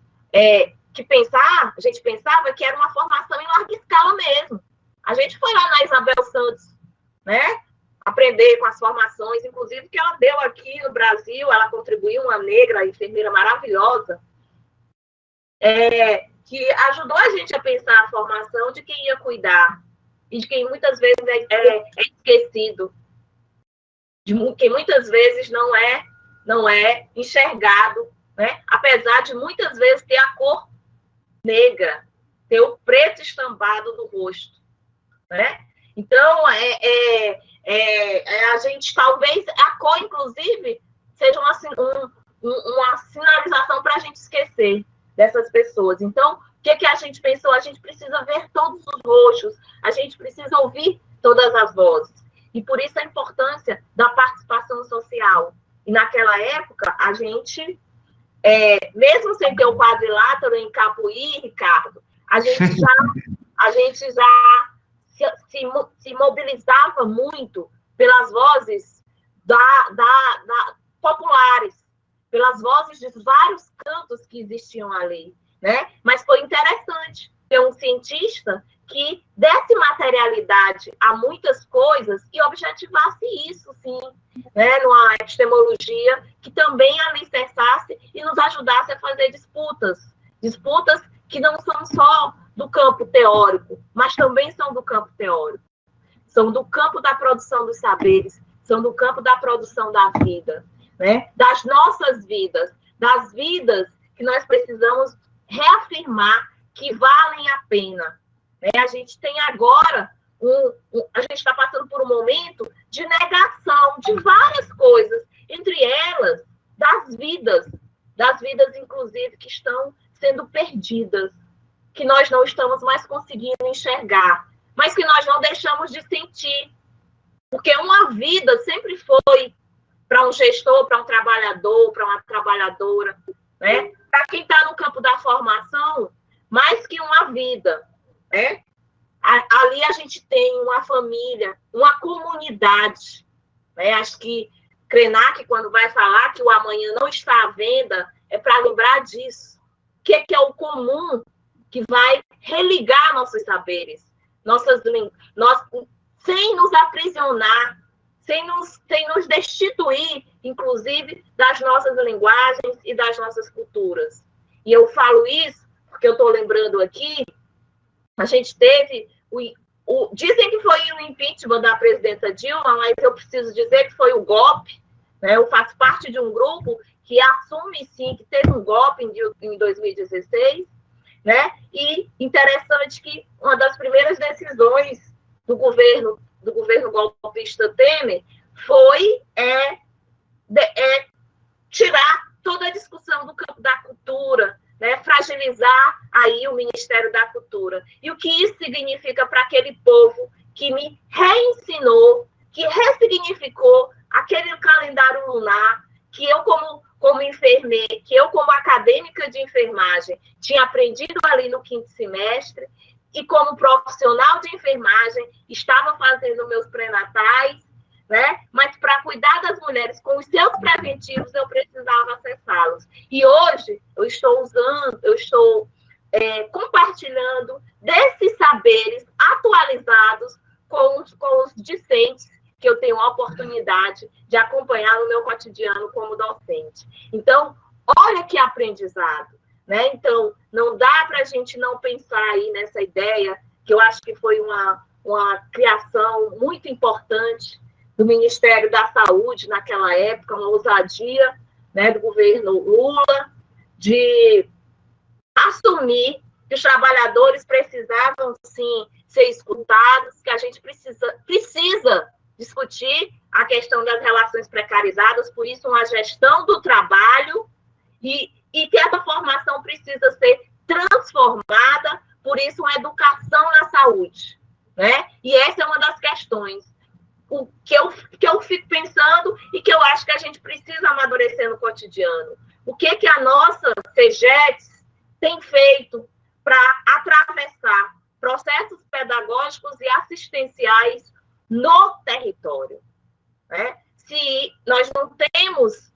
que pensar, a gente pensava que era uma formação em larga escala mesmo. A gente foi lá na Isabel Santos, né? Aprender com as formações, inclusive que ela deu aqui no Brasil, ela contribuiu, uma negra, enfermeira maravilhosa, que ajudou a gente a pensar a formação de quem ia cuidar e de quem muitas vezes é esquecido, de quem muitas vezes não é enxergado, né? Apesar de muitas vezes ter a cor negra, ter o preto estampado do rosto, né? Então, a gente talvez, a cor, inclusive, seja uma sinalização para a gente esquecer dessas pessoas. Então, o que a gente pensou? A gente precisa ver todos os rostos, a gente precisa ouvir todas as vozes. E por isso a importância da participação social. E naquela época, a gente, mesmo sem ter o quadrilátero em Capuí, Ricardo, a gente já se mobilizava muito pelas vozes populares, pelas vozes de vários cantos que existiam ali, né? Mas foi interessante ter um cientista que desse materialidade a muitas coisas e objetivasse isso, sim, né? Numa epistemologia que também alicerçasse e nos ajudasse a fazer disputas que não são só do campo teórico, mas também são do campo teórico. São do campo da produção dos saberes, são do campo da produção da vida, né? Das nossas vidas, das vidas que nós precisamos reafirmar que valem a pena. Né? A gente tem agora, a gente está passando por um momento de negação de várias coisas, entre elas das vidas inclusive que estão sendo perdidas, que nós não estamos mais conseguindo enxergar, mas que nós não deixamos de sentir. Porque uma vida sempre foi para um gestor, para um trabalhador, para uma trabalhadora, né? Para quem está no campo da formação, mais que uma vida, né? Ali a gente tem uma família, uma comunidade, né? Acho que Krenak, quando vai falar que o amanhã não está à venda, é para lembrar disso. O que é o comum que vai religar nossos saberes, sem nos aprisionar, sem nos destituir, inclusive, das nossas linguagens e das nossas culturas. E eu falo isso porque eu estou lembrando aqui, a gente teve, dizem que foi o impeachment da presidenta Dilma, mas eu preciso dizer que foi o golpe, né? Eu faço parte de um grupo que assume, sim, que teve um golpe em 2016, né? E interessante que uma das primeiras decisões do governo golpista Temer foi tirar toda a discussão do campo da cultura, né, fragilizar aí o Ministério da Cultura. E o que isso significa para aquele povo que me reensinou, que ressignificou aquele calendário lunar, que eu, como enfermeira, que eu, como acadêmica de enfermagem, tinha aprendido ali no 5º semestre, e como profissional de enfermagem, estava fazendo meus pré-natais, né? Mas para cuidar das mulheres com os seus preventivos, eu precisava acessá-los. E hoje eu estou compartilhando desses saberes atualizados com os discentes que eu tenho a oportunidade de acompanhar no meu cotidiano como docente. Então, olha que aprendizado, né? Então, não dá para a gente não pensar aí nessa ideia, que eu acho que foi uma criação muito importante do Ministério da Saúde naquela época, uma ousadia, né, do governo Lula, de assumir que os trabalhadores precisavam, sim, ser escutados, que a gente precisa discutir a questão das relações precarizadas, por isso uma gestão do trabalho, e que essa formação precisa ser transformada, por isso uma educação na saúde, né? E essa é uma das questões o que eu fico pensando e que eu acho que a gente precisa amadurecer no cotidiano. O que a nossa CEGEDS tem feito para atravessar processos pedagógicos e assistenciais no território, né? Se nós não temos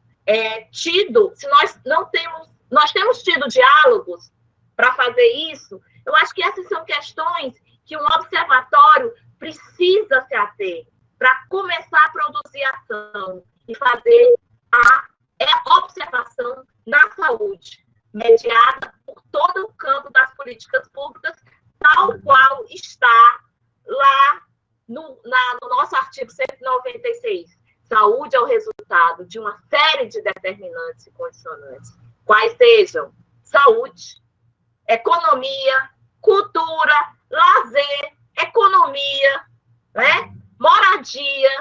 nós temos tido diálogos para fazer isso, eu acho que essas são questões que um observatório precisa se ater para começar a produzir ação e fazer a observação na saúde, mediada por todo o campo das políticas públicas, tal qual está lá no nosso artigo 196. Saúde é o resultado de uma série de determinantes e condicionantes, quais sejam saúde, economia, cultura, lazer, economia, né? Moradia,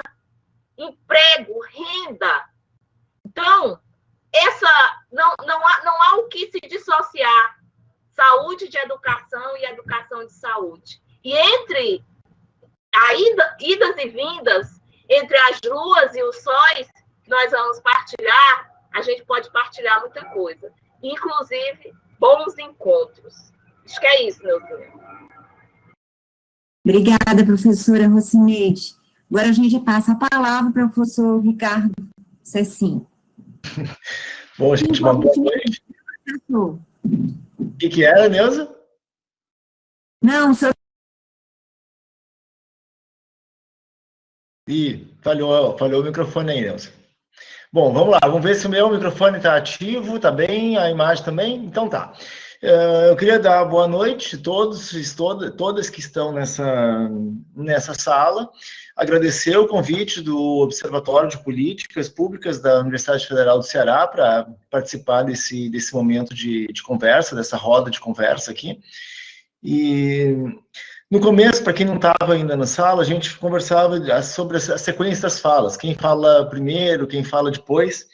emprego, renda. Então, não há o que se dissociar saúde de educação e educação de saúde. E entre idas e vindas, entre as luas e os sóis que nós vamos partilhar, a gente pode partilhar muita coisa, inclusive bons encontros. Acho que é isso, meu filho. Obrigada, professora Rocineide. Agora a gente passa a palavra para o professor Ricardo Cecim. Bom, gente, uma boa noite. O que era, Neuza? Não, o senhor... Ih, falhou o microfone aí, Neuza. Bom, vamos lá, vamos ver se o meu microfone está ativo, está bem, a imagem também? Então tá. Eu queria dar boa noite a todos e todas que estão nessa sala, agradecer o convite do Observatório de Políticas Públicas da Universidade Federal do Ceará para participar desse momento de conversa, dessa roda de conversa aqui. E no começo, para quem não estava ainda na sala, a gente conversava sobre a sequência das falas, quem fala primeiro, quem fala depois.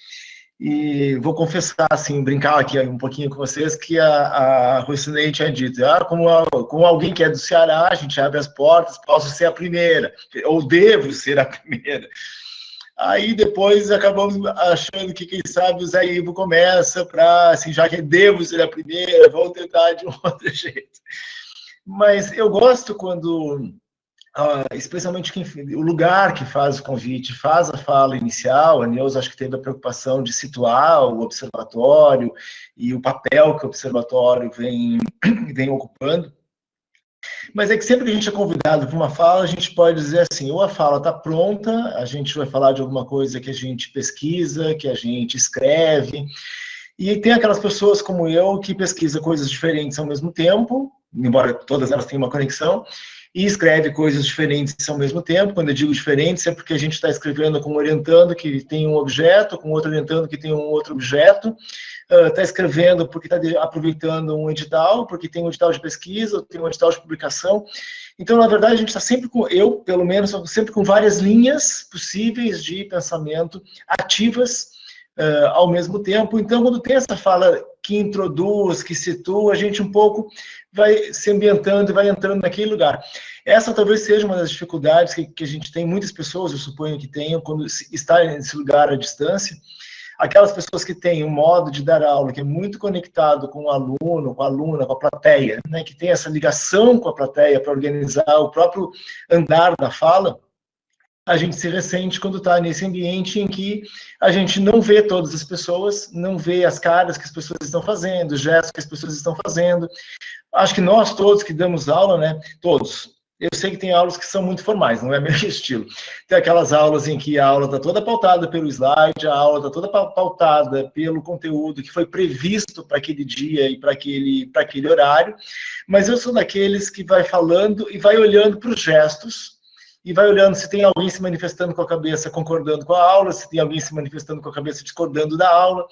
E vou confessar, assim, brincar aqui um pouquinho com vocês, que a Rocineide tinha dito, como alguém que é do Ceará, a gente abre as portas, posso ser a primeira, ou devo ser a primeira. Aí depois acabamos achando que, quem sabe, o Zé Ivo começa para, assim, já que devo ser a primeira, vou tentar de um outro jeito. Mas eu gosto quando... especialmente o lugar que faz o convite, faz a fala inicial. A Neuza acho que teve a preocupação de situar o observatório e o papel que o observatório vem ocupando. Mas é que sempre que a gente é convidado para uma fala, a gente pode dizer assim, ou a fala está pronta, a gente vai falar de alguma coisa que a gente pesquisa, que a gente escreve, e tem aquelas pessoas como eu que pesquisa coisas diferentes ao mesmo tempo, embora todas elas tenham uma conexão, e escreve coisas diferentes ao mesmo tempo. Quando eu digo diferentes, é porque a gente está escrevendo com um orientando que tem um objeto, com outro orientando que tem um outro objeto, está escrevendo porque está aproveitando um edital, porque tem um edital de pesquisa, tem um edital de publicação. Então, na verdade, a gente está sempre com, eu, pelo menos, sempre com várias linhas possíveis de pensamento ativas ao mesmo tempo. Então, quando tem essa fala que introduz, que situa, a gente um pouco vai se ambientando e vai entrando naquele lugar. Essa talvez seja uma das dificuldades que a gente tem, muitas pessoas, eu suponho que tenham, quando está nesse lugar à distância. Aquelas pessoas que têm um modo de dar aula que é muito conectado com o aluno, com a aluna, com a plateia, né, que tem essa ligação com a plateia para organizar o próprio andar da fala, a gente se ressente quando está nesse ambiente em que a gente não vê todas as pessoas, não vê as caras que as pessoas estão fazendo, os gestos que as pessoas estão fazendo. Acho que nós todos que damos aula, né, todos, eu sei que tem aulas que são muito formais, não é meu estilo. Tem aquelas aulas em que a aula está toda pautada pelo slide, a aula está toda pautada pelo conteúdo que foi previsto para aquele dia e para aquele horário, mas eu sou daqueles que vai falando e vai olhando para os gestos, e vai olhando se tem alguém se manifestando com a cabeça concordando com a aula, se tem alguém se manifestando com a cabeça discordando da aula.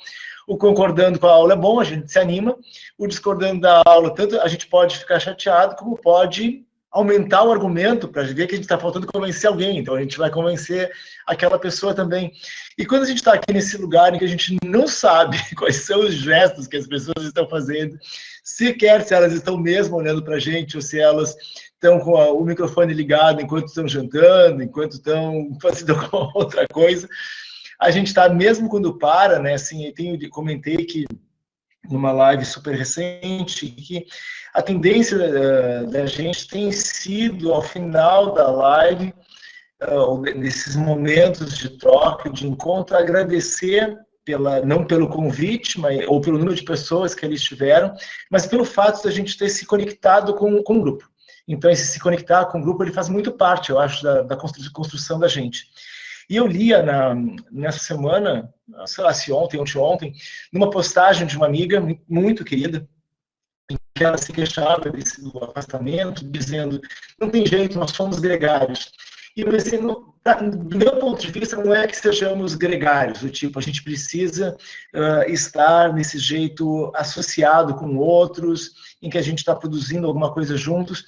O concordando com a aula é bom, a gente se anima. O discordando da aula, tanto a gente pode ficar chateado, como pode aumentar o argumento para ver que a gente está faltando convencer alguém. Então, a gente vai convencer aquela pessoa também. E quando a gente está aqui nesse lugar em que a gente não sabe quais são os gestos que as pessoas estão fazendo, sequer se elas estão mesmo olhando para a gente ou se elas estão com o microfone ligado enquanto estão jantando, enquanto estão fazendo alguma outra coisa, a gente está, mesmo quando para, né, assim, eu comentei que numa live super recente, que a tendência da gente tem sido, ao final da live, nesses momentos de troca, de encontro, agradecer não pelo convite, ou pelo número de pessoas que ali estiveram, mas pelo fato de a gente ter se conectado com o grupo. Então, esse se conectar com o grupo, ele faz muito parte, eu acho, da construção da gente. E eu lia nessa semana, sei lá se ontem, numa postagem de uma amiga muito querida, em que ela se queixava do afastamento, dizendo, não tem jeito, nós somos gregários. E eu pensei, do meu ponto de vista, não é que sejamos gregários, do tipo, a gente precisa estar nesse jeito associado com outros, em que a gente está produzindo alguma coisa juntos.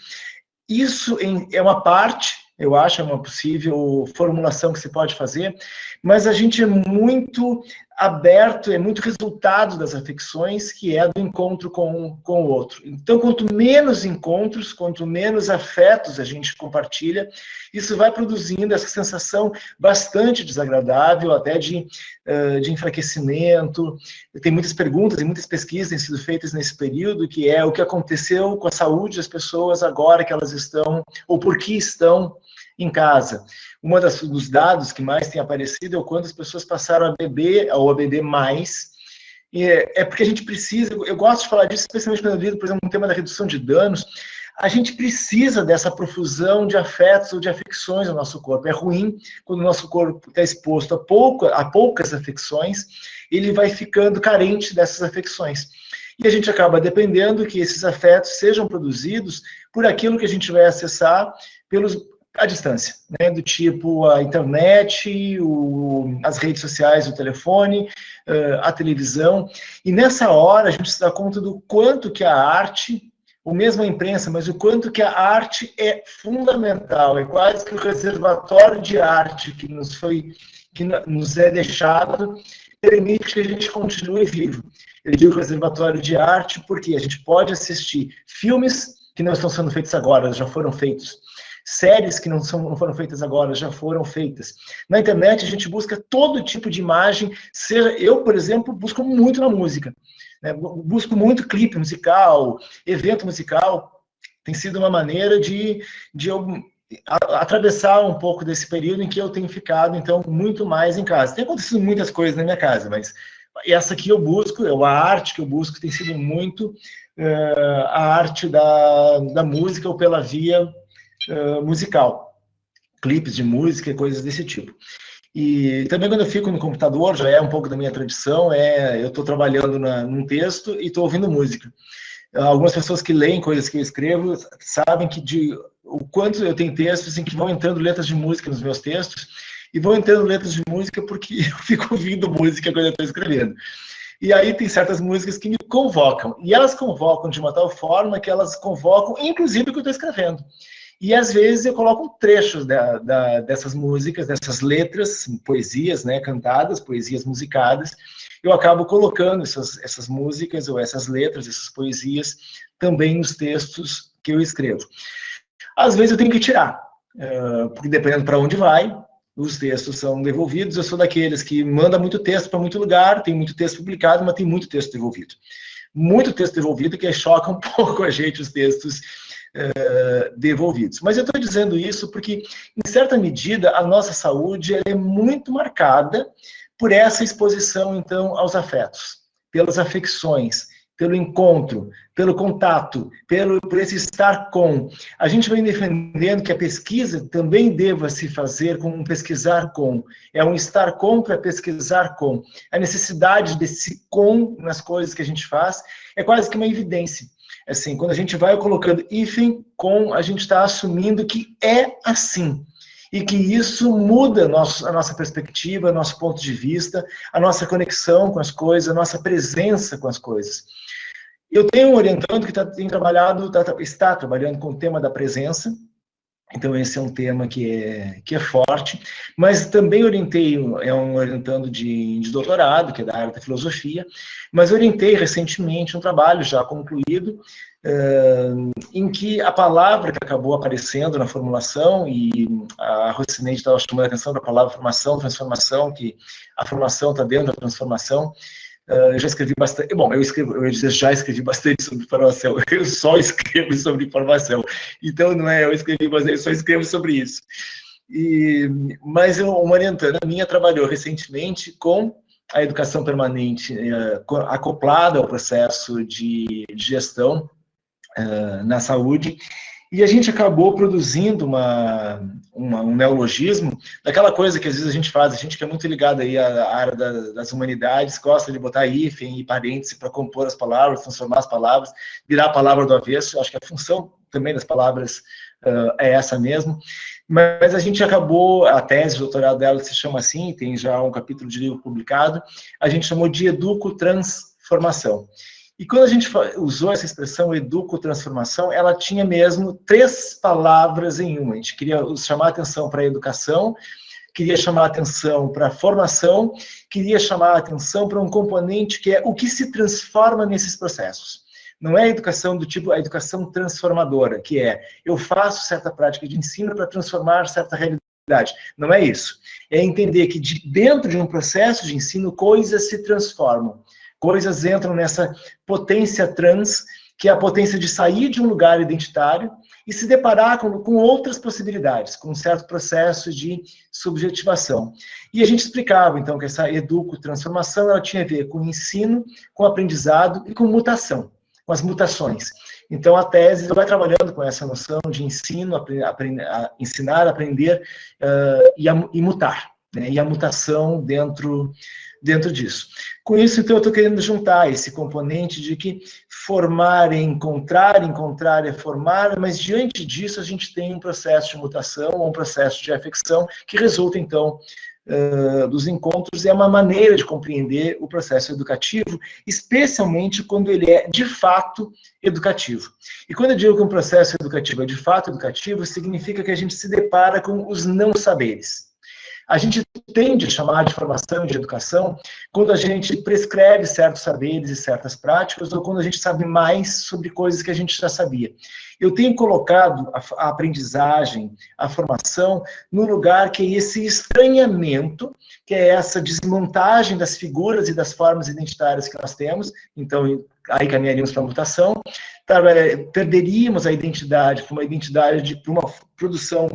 Isso é uma parte, eu acho, é uma possível formulação que se pode fazer, mas a gente é muito aberto, é muito resultado das afecções, que é do encontro com o outro. Então, quanto menos encontros, quanto menos afetos a gente compartilha, isso vai produzindo essa sensação bastante desagradável, até de enfraquecimento. Tem muitas perguntas e muitas pesquisas têm sido feitas nesse período, que é o que aconteceu com a saúde das pessoas agora que elas estão, ou por que estão em casa. Dos dados que mais tem aparecido é o quanto as pessoas passaram a beber, ou a beber mais. E é porque a gente precisa, eu gosto de falar disso, especialmente quando eu lido, por exemplo, no tema da redução de danos, a gente precisa dessa profusão de afetos ou de afecções no nosso corpo. É ruim quando o nosso corpo está exposto a poucas afecções, ele vai ficando carente dessas afecções. E a gente acaba dependendo que esses afetos sejam produzidos por aquilo que a gente vai acessar à distância, né? Do tipo a internet, as redes sociais, o telefone, a televisão. E nessa hora a gente se dá conta do quanto que a arte, ou mesmo a imprensa, mas o quanto que a arte é fundamental, é quase que o reservatório de arte que nos é deixado, permite que a gente continue vivo. Eu digo reservatório de arte porque a gente pode assistir filmes que não estão sendo feitos agora, já foram feitos. Séries que não foram feitas agora, já foram feitas. Na internet, a gente busca todo tipo de imagem, eu, por exemplo, busco muito na música, né? Busco muito clipe musical, evento musical. Tem sido uma maneira de eu atravessar um pouco desse período em que eu tenho ficado, então, muito mais em casa. Tem acontecido muitas coisas na minha casa, mas essa que eu busco, a arte que eu busco, tem sido muito a arte da música ou pela via musical, clipes de música e coisas desse tipo. E também quando eu fico no computador, já é um pouco da minha tradição, eu estou trabalhando num texto e estou ouvindo música. Algumas pessoas que leem coisas que eu escrevo sabem o quanto eu tenho textos em que vão entrando letras de música nos meus textos, e vão entrando letras de música porque eu fico ouvindo música quando eu estou escrevendo. E aí tem certas músicas que me convocam, e elas convocam de uma tal forma que elas convocam, inclusive, o que eu estou escrevendo. E, às vezes, eu coloco trechos dessas músicas, dessas letras, poesias, né, cantadas, poesias musicadas. Eu acabo colocando essas músicas, ou essas letras, essas poesias, também nos textos que eu escrevo. Às vezes, eu tenho que tirar, porque dependendo para onde vai, os textos são devolvidos. Eu sou daqueles que manda muito texto para muito lugar, tem muito texto publicado, mas tem muito texto devolvido. Muito texto devolvido, que choca um pouco a gente, os textos devolvidos. Mas eu estou dizendo isso porque, em certa medida, a nossa saúde é muito marcada por essa exposição, então, aos afetos, pelas afecções, pelo encontro, pelo contato, por esse estar com. A gente vem defendendo que a pesquisa também deva se fazer com um pesquisar com. É um estar com para pesquisar com. A necessidade desse com nas coisas que a gente faz é quase que uma evidência. Assim, quando a gente vai colocando hífen com, a gente está assumindo que é assim. E que isso muda a nossa perspectiva, nosso ponto de vista, a nossa conexão com as coisas, a nossa presença com as coisas. Eu tenho um orientando que está trabalhando com o tema da presença. Então, esse é um tema que é forte, mas também orientei, é um orientando de doutorado, que é da área da filosofia, mas orientei recentemente um trabalho já concluído, em que a palavra que acabou aparecendo na formulação, e a Rocineide estava chamando a atenção para a palavra formação, transformação, que a formação está dentro da transformação. Eu já escrevi bastante, já escrevi bastante sobre formação, eu só escrevo sobre formação, então não é eu escrevi bastante, eu só escrevo sobre isso. Mas uma orientanda minha trabalhou recentemente com a educação permanente acoplada ao processo de gestão na saúde, e a gente acabou produzindo um neologismo, daquela coisa que às vezes a gente faz, a gente que é muito ligado aí à área das humanidades, gosta de botar hífen e parêntese para compor as palavras, transformar as palavras, virar a palavra do avesso. Acho que a função também das palavras é essa mesmo. Mas a gente acabou, a tese de doutorado dela se chama assim, tem já um capítulo de livro publicado, a gente chamou de educo-transformação. E quando a gente usou essa expressão educo-transformação, ela tinha mesmo 3 palavras em uma. A gente queria chamar a atenção para a educação, queria chamar a atenção para a formação, queria chamar a atenção para um componente que é o que se transforma nesses processos. Não é a educação do tipo, a educação transformadora, que é eu faço certa prática de ensino para transformar certa realidade. Não é isso. É entender que dentro de um processo de ensino, coisas se transformam. Coisas entram nessa potência trans, que é a potência de sair de um lugar identitário e se deparar com outras possibilidades, com um certo processo de subjetivação. E a gente explicava, então, que essa educo-transformação ela tinha a ver com ensino, com aprendizado e com mutação, com as mutações. Então, a tese vai trabalhando com essa noção de ensino, ensinar, aprender e mutar, né? E a mutação dentro disso. Com isso, então, eu estou querendo juntar esse componente de que formar é encontrar é formar, mas diante disso a gente tem um processo de mutação, ou um processo de afecção, que resulta, então, dos encontros, é uma maneira de compreender o processo educativo, especialmente quando ele é, de fato, educativo. E quando eu digo que um processo educativo é, de fato, educativo, significa que a gente se depara com os não saberes. A gente tende a chamar de formação e de educação quando a gente prescreve certos saberes e certas práticas, ou quando a gente sabe mais sobre coisas que a gente já sabia. Eu tenho colocado a aprendizagem, a formação, no lugar que é esse estranhamento, que é essa desmontagem das figuras e das formas identitárias que nós temos. Então, aí caminharíamos para a mutação, perderíamos a identidade para uma produção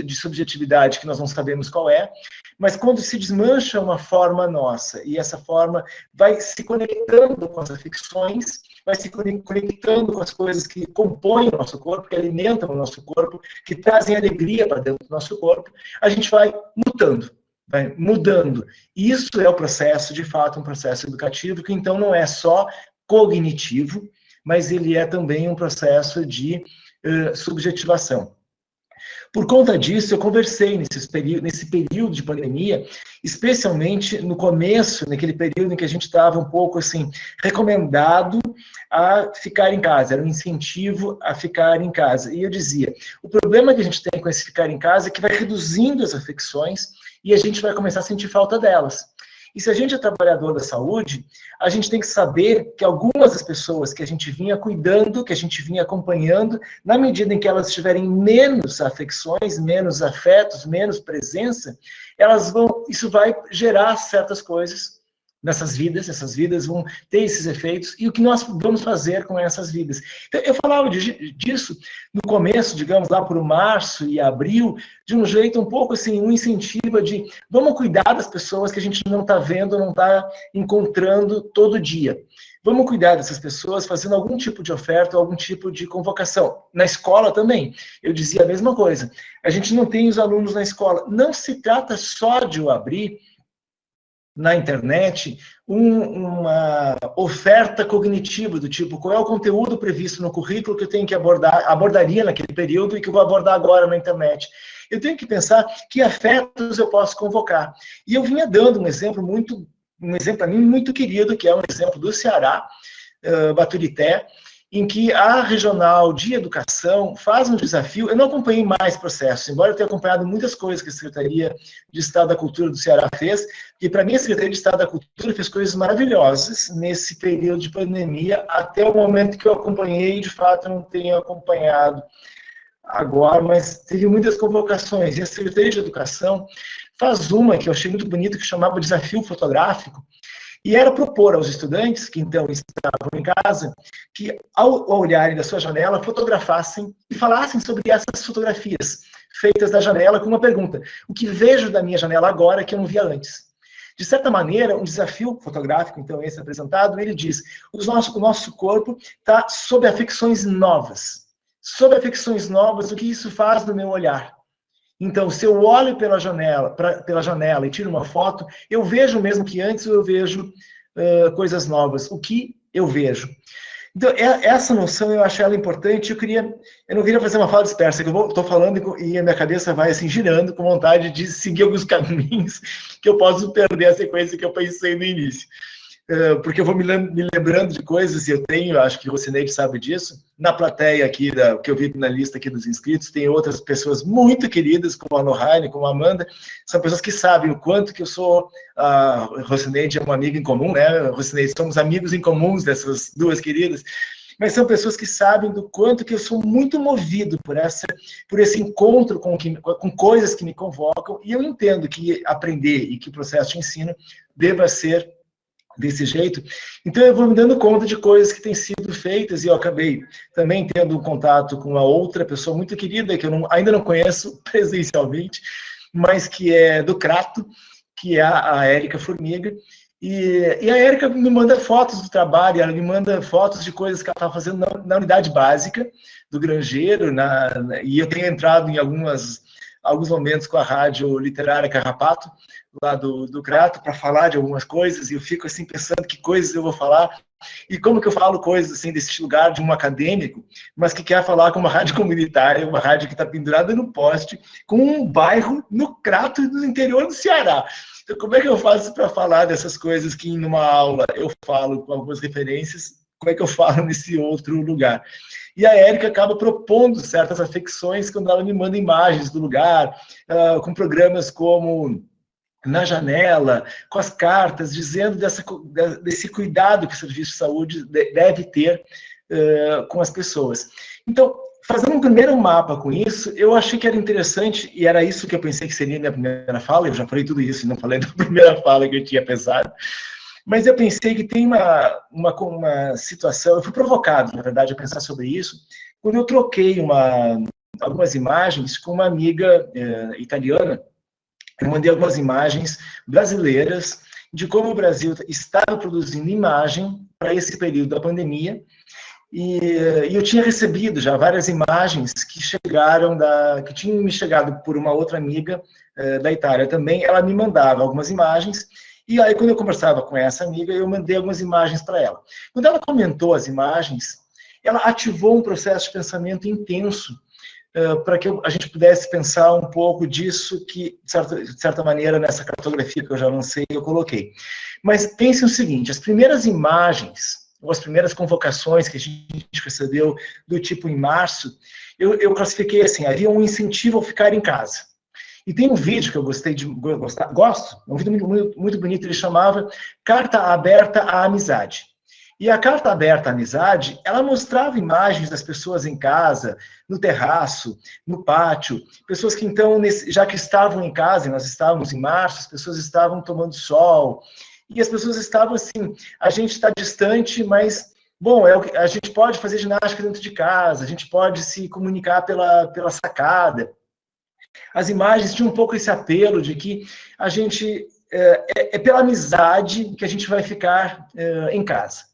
de subjetividade que nós não sabemos qual é, mas quando se desmancha uma forma nossa, e essa forma vai se conectando com as afecções, vai se conectando com as coisas que compõem o nosso corpo, que alimentam o nosso corpo, que trazem alegria para dentro do nosso corpo, a gente vai mutando, vai mudando. E isso é o processo, de fato, um processo educativo, que então não é só cognitivo, mas ele é também um processo de subjetivação. Por conta disso, eu conversei nesse período de pandemia, especialmente no começo, naquele período em que a gente estava um pouco assim, recomendado a ficar em casa, era um incentivo a ficar em casa. E eu dizia, o problema que a gente tem com esse ficar em casa é que vai reduzindo as afecções e a gente vai começar a sentir falta delas. E se a gente é trabalhador da saúde, a gente tem que saber que algumas das pessoas que a gente vinha cuidando, que a gente vinha acompanhando, na medida em que elas tiverem menos afecções, menos afetos, menos presença, isso vai gerar certas coisas nessas vidas, essas vidas vão ter esses efeitos, e o que nós vamos fazer com essas vidas. Então, eu falava disso no começo, digamos, lá por março e abril, de um jeito um pouco assim, um incentivo de vamos cuidar das pessoas que a gente não está vendo, não está encontrando todo dia. Vamos cuidar dessas pessoas fazendo algum tipo de oferta, algum tipo de convocação. Na escola também, eu dizia a mesma coisa. A gente não tem os alunos na escola. Não se trata só de eu abrir na internet uma oferta cognitiva do tipo, qual é o conteúdo previsto no currículo que eu tenho que abordaria naquele período e que eu vou abordar agora na internet. Eu tenho que pensar que afetos eu posso convocar. E eu vinha dando um exemplo para mim muito querido, que é um exemplo do Ceará, Baturité, em que a Regional de Educação faz um desafio. Eu não acompanhei mais processos, embora eu tenha acompanhado muitas coisas que a Secretaria de Estado da Cultura do Ceará fez, e para mim a Secretaria de Estado da Cultura fez coisas maravilhosas nesse período de pandemia, até o momento que eu acompanhei, de fato eu não tenho acompanhado agora, mas teve muitas convocações, e a Secretaria de Educação faz uma que eu achei muito bonita, que chamava Desafio Fotográfico, e era propor aos estudantes, que então estavam em casa, que ao olharem da sua janela, fotografassem e falassem sobre essas fotografias feitas da janela com uma pergunta: o que vejo da minha janela agora que eu não via antes? De certa maneira, um desafio fotográfico, então, esse apresentado, ele diz, o nosso corpo está sob afecções novas. Sob afecções novas, o que isso faz no meu olhar? Então, se eu olho pela janela e tiro uma foto, eu vejo mesmo que antes eu vejo coisas novas. O que eu vejo? Então, essa noção eu achei ela importante. Eu não queria fazer uma fala dispersa, que eu estou falando e a minha cabeça vai assim girando com vontade de seguir alguns caminhos que eu posso perder a sequência que eu pensei no início. Porque eu vou me lembrando de coisas, e eu tenho, acho que o Rocineide sabe disso, na plateia aqui, que eu vi na lista aqui dos inscritos, tem outras pessoas muito queridas, como a Nohaine, como a Amanda, são pessoas que sabem o quanto que eu sou, a Rocineide é uma amiga em comum, né, Rocineide, somos amigos em comuns dessas duas queridas, mas são pessoas que sabem do quanto que eu sou muito movido por esse encontro com coisas que me convocam, e eu entendo que aprender e que o processo de ensino deva ser desse jeito. Então eu vou me dando conta de coisas que têm sido feitas, e eu acabei também tendo um contato com uma outra pessoa muito querida, que eu ainda não conheço presencialmente, mas que é do Crato, que é a Érica Formiga, e a Érica me manda fotos do trabalho, ela me manda fotos de coisas que ela estava fazendo na unidade básica do Grangeiro, e eu tenho entrado em alguns momentos com a rádio literária Carrapato, lá do Crato, para falar de algumas coisas, e eu fico assim pensando que coisas eu vou falar, e como que eu falo coisas assim desse lugar de um acadêmico, mas que quer falar com uma rádio comunitária, uma rádio que está pendurada no poste, com um bairro no Crato, no interior do Ceará. Então, como é que eu faço para falar dessas coisas que numa aula eu falo com algumas referências, como é que eu falo nesse outro lugar? E a Érica acaba propondo certas afecções quando ela me manda imagens do lugar, com programas como Na Janela, com as cartas, dizendo desse cuidado que o serviço de saúde deve ter com as pessoas. Então, fazendo um primeiro mapa com isso, eu achei que era interessante, e era isso que eu pensei que seria a minha primeira fala, eu já falei tudo isso e não falei da primeira fala que eu tinha pensado, mas eu pensei que tem uma situação, eu fui provocado, na verdade, a pensar sobre isso, quando eu troquei algumas imagens com uma amiga italiana, eu mandei algumas imagens brasileiras de como o Brasil estava produzindo imagem para esse período da pandemia, e eu tinha recebido já várias imagens que que tinham me chegado por uma outra amiga da Itália também. Ela me mandava algumas imagens, e aí quando eu conversava com essa amiga, eu mandei algumas imagens para ela. Quando ela comentou as imagens, ela ativou um processo de pensamento intenso, para que a gente pudesse pensar um pouco disso que, de certa maneira, nessa cartografia que eu já lancei, eu coloquei. Mas pense o seguinte, as primeiras imagens, ou as primeiras convocações que a gente recebeu do tipo em março, eu classifiquei assim, havia um incentivo ao ficar em casa. E tem um vídeo que eu gosto, é um vídeo muito bonito, ele chamava Carta Aberta à Amizade. E a Carta Aberta à Amizade, ela mostrava imagens das pessoas em casa, no terraço, no pátio, pessoas que então, já que estavam em casa, e nós estávamos em março, as pessoas estavam tomando sol, e as pessoas estavam assim, a gente está distante, mas, bom, a gente pode fazer ginástica dentro de casa, a gente pode se comunicar pela sacada. As imagens tinham um pouco esse apelo de que a gente, é pela amizade que a gente vai ficar em casa.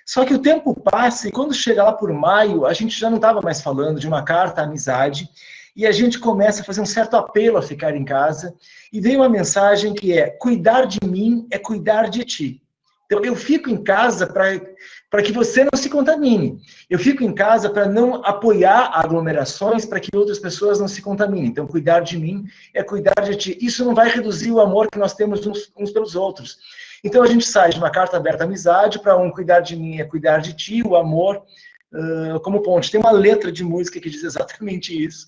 Só que o tempo passa e quando chega lá por maio, a gente já não estava mais falando de uma carta à amizade, e a gente começa a fazer um certo apelo a ficar em casa, e vem uma mensagem que é: cuidar de mim é cuidar de ti. Então, eu fico em casa para que você não se contamine. Eu fico em casa para não apoiar aglomerações, para que outras pessoas não se contaminem. Então, cuidar de mim é cuidar de ti. Isso não vai reduzir o amor que nós temos uns pelos outros. Então, a gente sai de uma carta aberta à amizade para cuidar de mim é cuidar de ti, o amor como ponte. Tem uma letra de música que diz exatamente isso,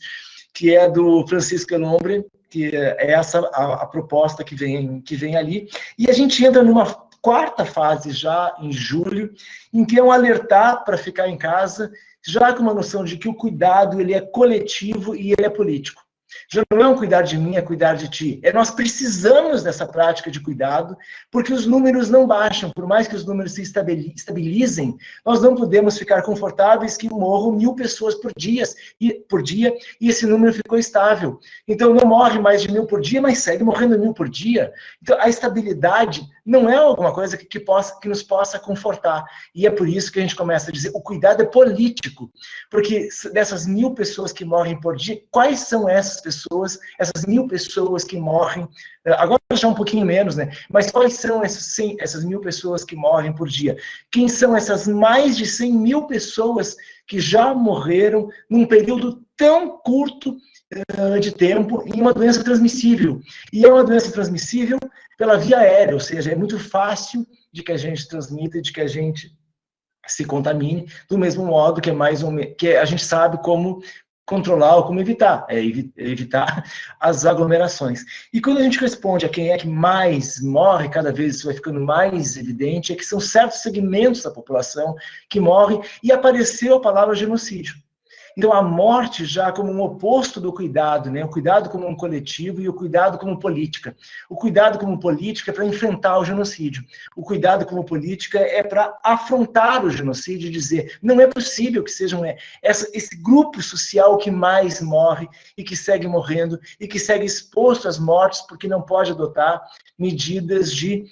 que é do Francisco Elombre, que é essa a proposta que vem ali. E a gente entra numa quarta fase já em julho, em que é um alertar para ficar em casa, já com uma noção de que o cuidado ele é coletivo e ele é político. Já não é um cuidar de mim, é cuidar de ti. Nós precisamos dessa prática de cuidado, porque os números não baixam. Por mais que os números se estabilizem, nós não podemos ficar confortáveis que morram 1.000 pessoas por dia, e esse número ficou estável. Então, não morre mais de 1.000 por dia, mas segue morrendo 1.000 por dia. Então, a estabilidade não é alguma coisa que nos possa confortar. E é por isso que a gente começa a dizer, o cuidado é político. Porque dessas 1.000 pessoas que morrem por dia, quais são essas pessoas, essas 1.000 pessoas que morrem, agora já um pouquinho menos, né? Mas quais são essas 1.000 pessoas que morrem por dia? Quem são essas mais de 100.000 pessoas que já morreram num período tão curto de tempo em uma doença transmissível? E é uma doença transmissível pela via aérea, ou seja, é muito fácil de que a gente transmita e de que a gente se contamine, do mesmo modo que a gente sabe como controlar ou como evitar, evitar as aglomerações. E quando a gente responde a quem é que mais morre, cada vez isso vai ficando mais evidente, é que são certos segmentos da população que morrem, e apareceu a palavra genocídio. Então, a morte já como um oposto do cuidado, né? O cuidado como um coletivo e o cuidado como política. O cuidado como política é para enfrentar o genocídio. O cuidado como política é para afrontar o genocídio e dizer, não é possível que sejam esse grupo social que mais morre e que segue morrendo e que segue exposto às mortes porque não pode adotar medidas de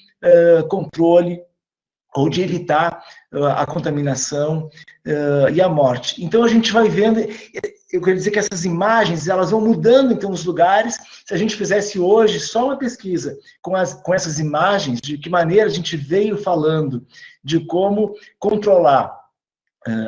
controle ou de evitar a contaminação e a morte. Então, a gente vai vendo, eu quero dizer que essas imagens, elas vão mudando, então, os lugares. Se a gente fizesse hoje só uma pesquisa com essas imagens, de que maneira a gente veio falando de como controlar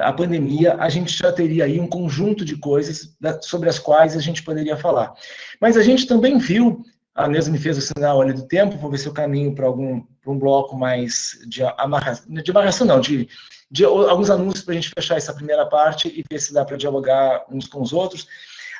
a pandemia, a gente já teria aí um conjunto de coisas sobre as quais a gente poderia falar. Mas a gente também viu, a Neuza me fez o sinal ali do tempo, vou ver se eu caminho para um bloco mais de amarração, não, de alguns anúncios para a gente fechar essa primeira parte e ver se dá para dialogar uns com os outros.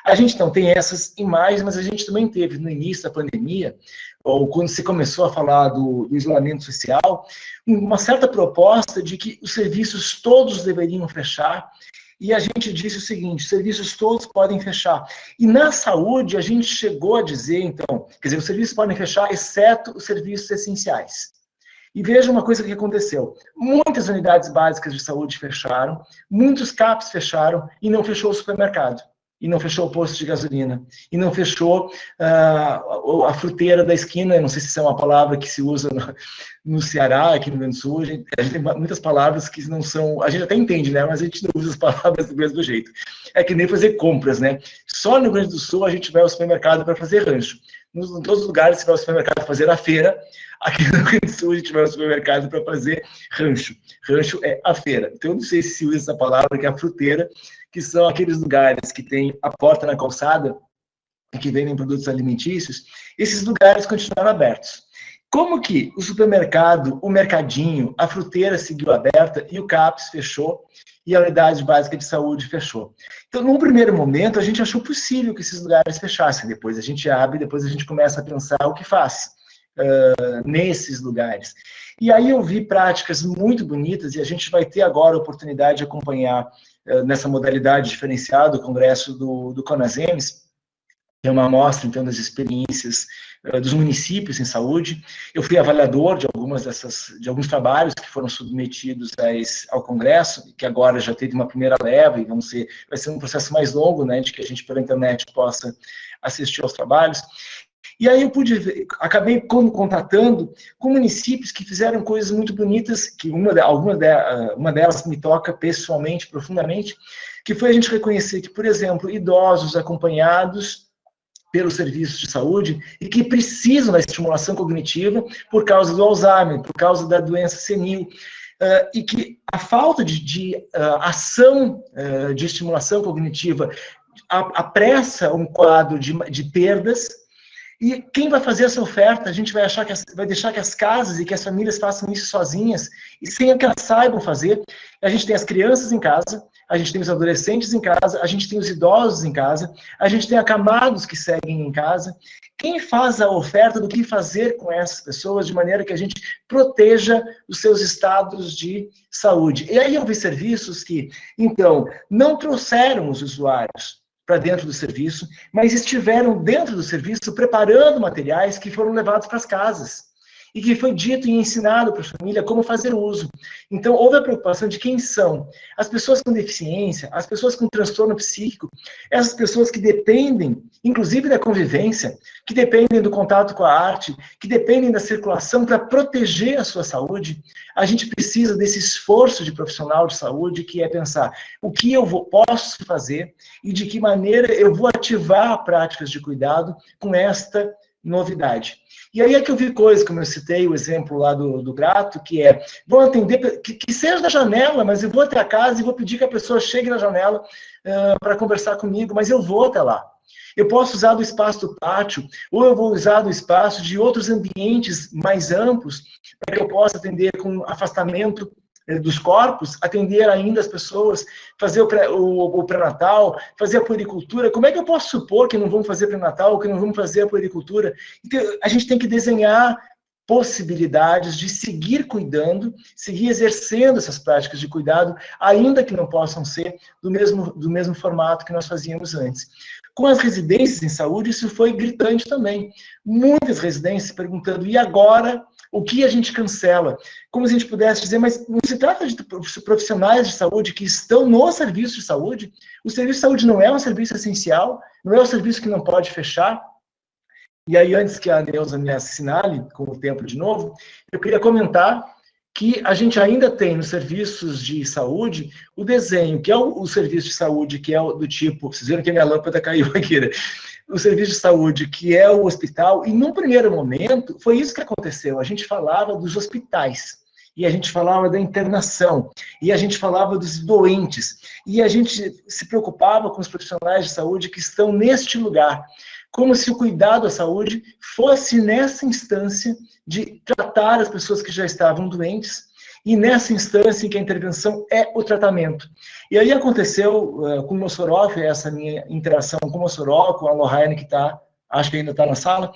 A gente então tem essas imagens, mas a gente também teve no início da pandemia, ou quando se começou a falar do isolamento social, uma certa proposta de que os serviços todos deveriam fechar. E a gente disse o seguinte, os serviços todos podem fechar. E na saúde, a gente chegou a dizer, então, quer dizer, os serviços podem fechar, exceto os serviços essenciais. E veja uma coisa que aconteceu. Muitas unidades básicas de saúde fecharam, muitos CAPs fecharam e não fechou o supermercado. e não fechou o posto de gasolina, e não fechou a fruteira da esquina. Eu não sei se isso é uma palavra que se usa no Ceará, aqui no Rio Grande do Sul. A gente tem muitas palavras que não são... A gente até entende, né? Mas a gente não usa as palavras do mesmo jeito. É que nem fazer compras, né? Só no Rio Grande do Sul a gente vai ao supermercado para fazer rancho. Em todos os lugares você vai ao supermercado fazer a feira. Aqui no Rio Grande do Sul a gente vai ao supermercado para fazer rancho. Rancho é a feira. Então eu não sei se usa essa palavra, que é a fruteira, que são aqueles lugares que tem a porta na calçada e que vendem produtos alimentícios. Esses lugares continuaram abertos. Como que o supermercado, o mercadinho, a fruteira seguiu aberta e o CAPS fechou e a unidade básica de saúde fechou? Então, num primeiro momento, a gente achou possível que esses lugares fechassem. Depois a gente abre, depois a gente começa a pensar o que faz nesses lugares. E aí eu vi práticas muito bonitas, e a gente vai ter agora a oportunidade de acompanhar nessa modalidade diferenciada o congresso do CONASEMES, que é uma amostra, então, das experiências dos municípios em saúde. Eu fui avaliador de alguns trabalhos que foram submetidos ao congresso, que agora já teve uma primeira leva, e vai ser um processo mais longo, né, de que a gente pela internet possa assistir aos trabalhos. E aí eu acabei contatando com municípios que fizeram coisas muito bonitas, que uma delas me toca pessoalmente, profundamente, que foi a gente reconhecer que, por exemplo, idosos acompanhados pelos serviços de saúde e que precisam da estimulação cognitiva por causa do Alzheimer, por causa da doença senil, e que a falta de ação de estimulação cognitiva apressa um quadro de perdas. E quem vai fazer essa oferta? A gente vai deixar que as casas e que as famílias façam isso sozinhas, e sem que elas saibam fazer. A gente tem as crianças em casa, a gente tem os adolescentes em casa, a gente tem os idosos em casa, a gente tem acamados que seguem em casa. Quem faz a oferta do que fazer com essas pessoas, de maneira que a gente proteja os seus estados de saúde? E aí eu vi serviços que, então, não trouxeram os usuários para dentro do serviço, mas estiveram dentro do serviço preparando materiais que foram levados para as casas e que foi dito e ensinado para a família como fazer uso. Então, houve a preocupação de quem são as pessoas com deficiência, as pessoas com transtorno psíquico, essas pessoas que dependem, inclusive, da convivência, que dependem do contato com a arte, que dependem da circulação para proteger a sua saúde. A gente precisa desse esforço de profissional de saúde, que é pensar o que eu posso fazer e de que maneira eu vou ativar práticas de cuidado com esta novidade. E aí é que eu vi coisas, como eu citei o exemplo lá do Grato, que é, vou atender, que seja na janela, mas eu vou até a casa e vou pedir que a pessoa chegue na janela para conversar comigo, mas eu vou até lá. Eu posso usar do espaço do pátio, ou eu vou usar do espaço de outros ambientes mais amplos, para que eu possa atender com afastamento dos corpos, atender ainda as pessoas, fazer o pré-natal, fazer a puericultura. Como é que eu posso supor que não vão fazer pré-natal ou que não vão fazer a puericultura? Então, a gente tem que desenhar possibilidades de seguir cuidando, seguir exercendo essas práticas de cuidado, ainda que não possam ser do mesmo formato que nós fazíamos antes. Com as residências em saúde, isso foi gritante também. Muitas residências perguntando, e agora, o que a gente cancela? Como se a gente pudesse dizer, mas não se trata de profissionais de saúde que estão no serviço de saúde? O serviço de saúde não é um serviço essencial? Não é um serviço que não pode fechar? E aí, antes que a Neuza me assinale com o tempo de novo, eu queria comentar que a gente ainda tem nos serviços de saúde o desenho, que é o serviço de saúde, que é do tipo, vocês viram que a minha lâmpada caiu aqui, né? O serviço de saúde, que é o hospital, e num primeiro momento, foi isso que aconteceu, a gente falava dos hospitais, e a gente falava da internação, e a gente falava dos doentes, e a gente se preocupava com os profissionais de saúde que estão neste lugar, como se o cuidado à saúde fosse nessa instância de tratar as pessoas que já estavam doentes, e nessa instância em que a intervenção é o tratamento. E aí aconteceu com o Mossoró, essa minha interação com o Mossoró, com a Lohane, que acho que ainda está na sala,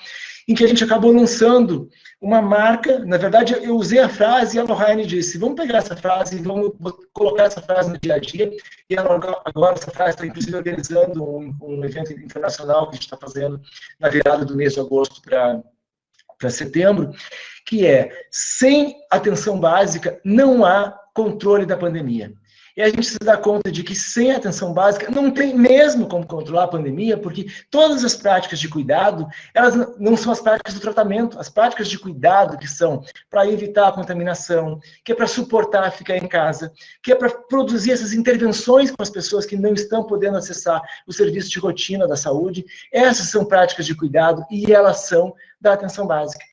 em que a gente acabou lançando uma marca. Na verdade, eu usei a frase e a Lohane disse, vamos pegar essa frase e vamos colocar essa frase no dia a dia. E agora essa frase está, inclusive, organizando um evento internacional que a gente está fazendo na virada do mês de agosto para setembro, que é, sem atenção básica, não há controle da pandemia. E a gente se dá conta de que sem atenção básica não tem mesmo como controlar a pandemia, porque todas as práticas de cuidado, elas não são as práticas do tratamento, as práticas de cuidado que são para evitar a contaminação, que é para suportar ficar em casa, que é para produzir essas intervenções com as pessoas que não estão podendo acessar o serviço de rotina da saúde, essas são práticas de cuidado e elas são da atenção básica.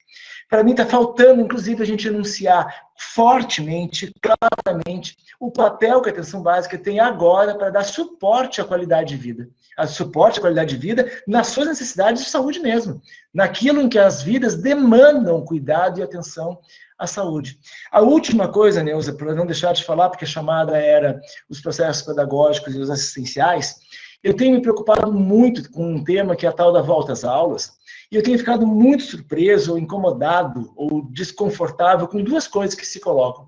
Para mim está faltando, inclusive, a gente anunciar fortemente, claramente, o papel que a atenção básica tem agora para dar suporte à qualidade de vida. Suporte à qualidade de vida nas suas necessidades de saúde mesmo. Naquilo em que as vidas demandam cuidado e atenção à saúde. A última coisa, Neuza, para não deixar de falar, porque a chamada era os processos pedagógicos e os assistenciais, eu tenho me preocupado muito com um tema que é a tal da volta às aulas, e eu tenho ficado muito surpreso, ou incomodado, ou desconfortável com duas coisas que se colocam.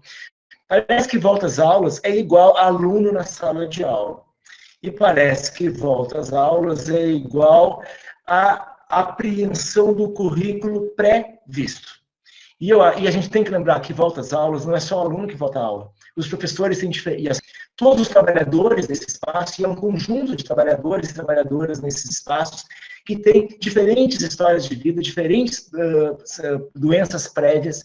Parece que volta às aulas é igual a aluno na sala de aula. E parece que volta às aulas é igual a apreensão do currículo pré-visto. E a gente tem que lembrar que volta às aulas não é só o aluno que volta à aula. Os professores têm diferenças. Todos os trabalhadores desse espaço, e é um conjunto de trabalhadores e trabalhadoras nesses espaços, que têm diferentes histórias de vida, diferentes doenças prévias.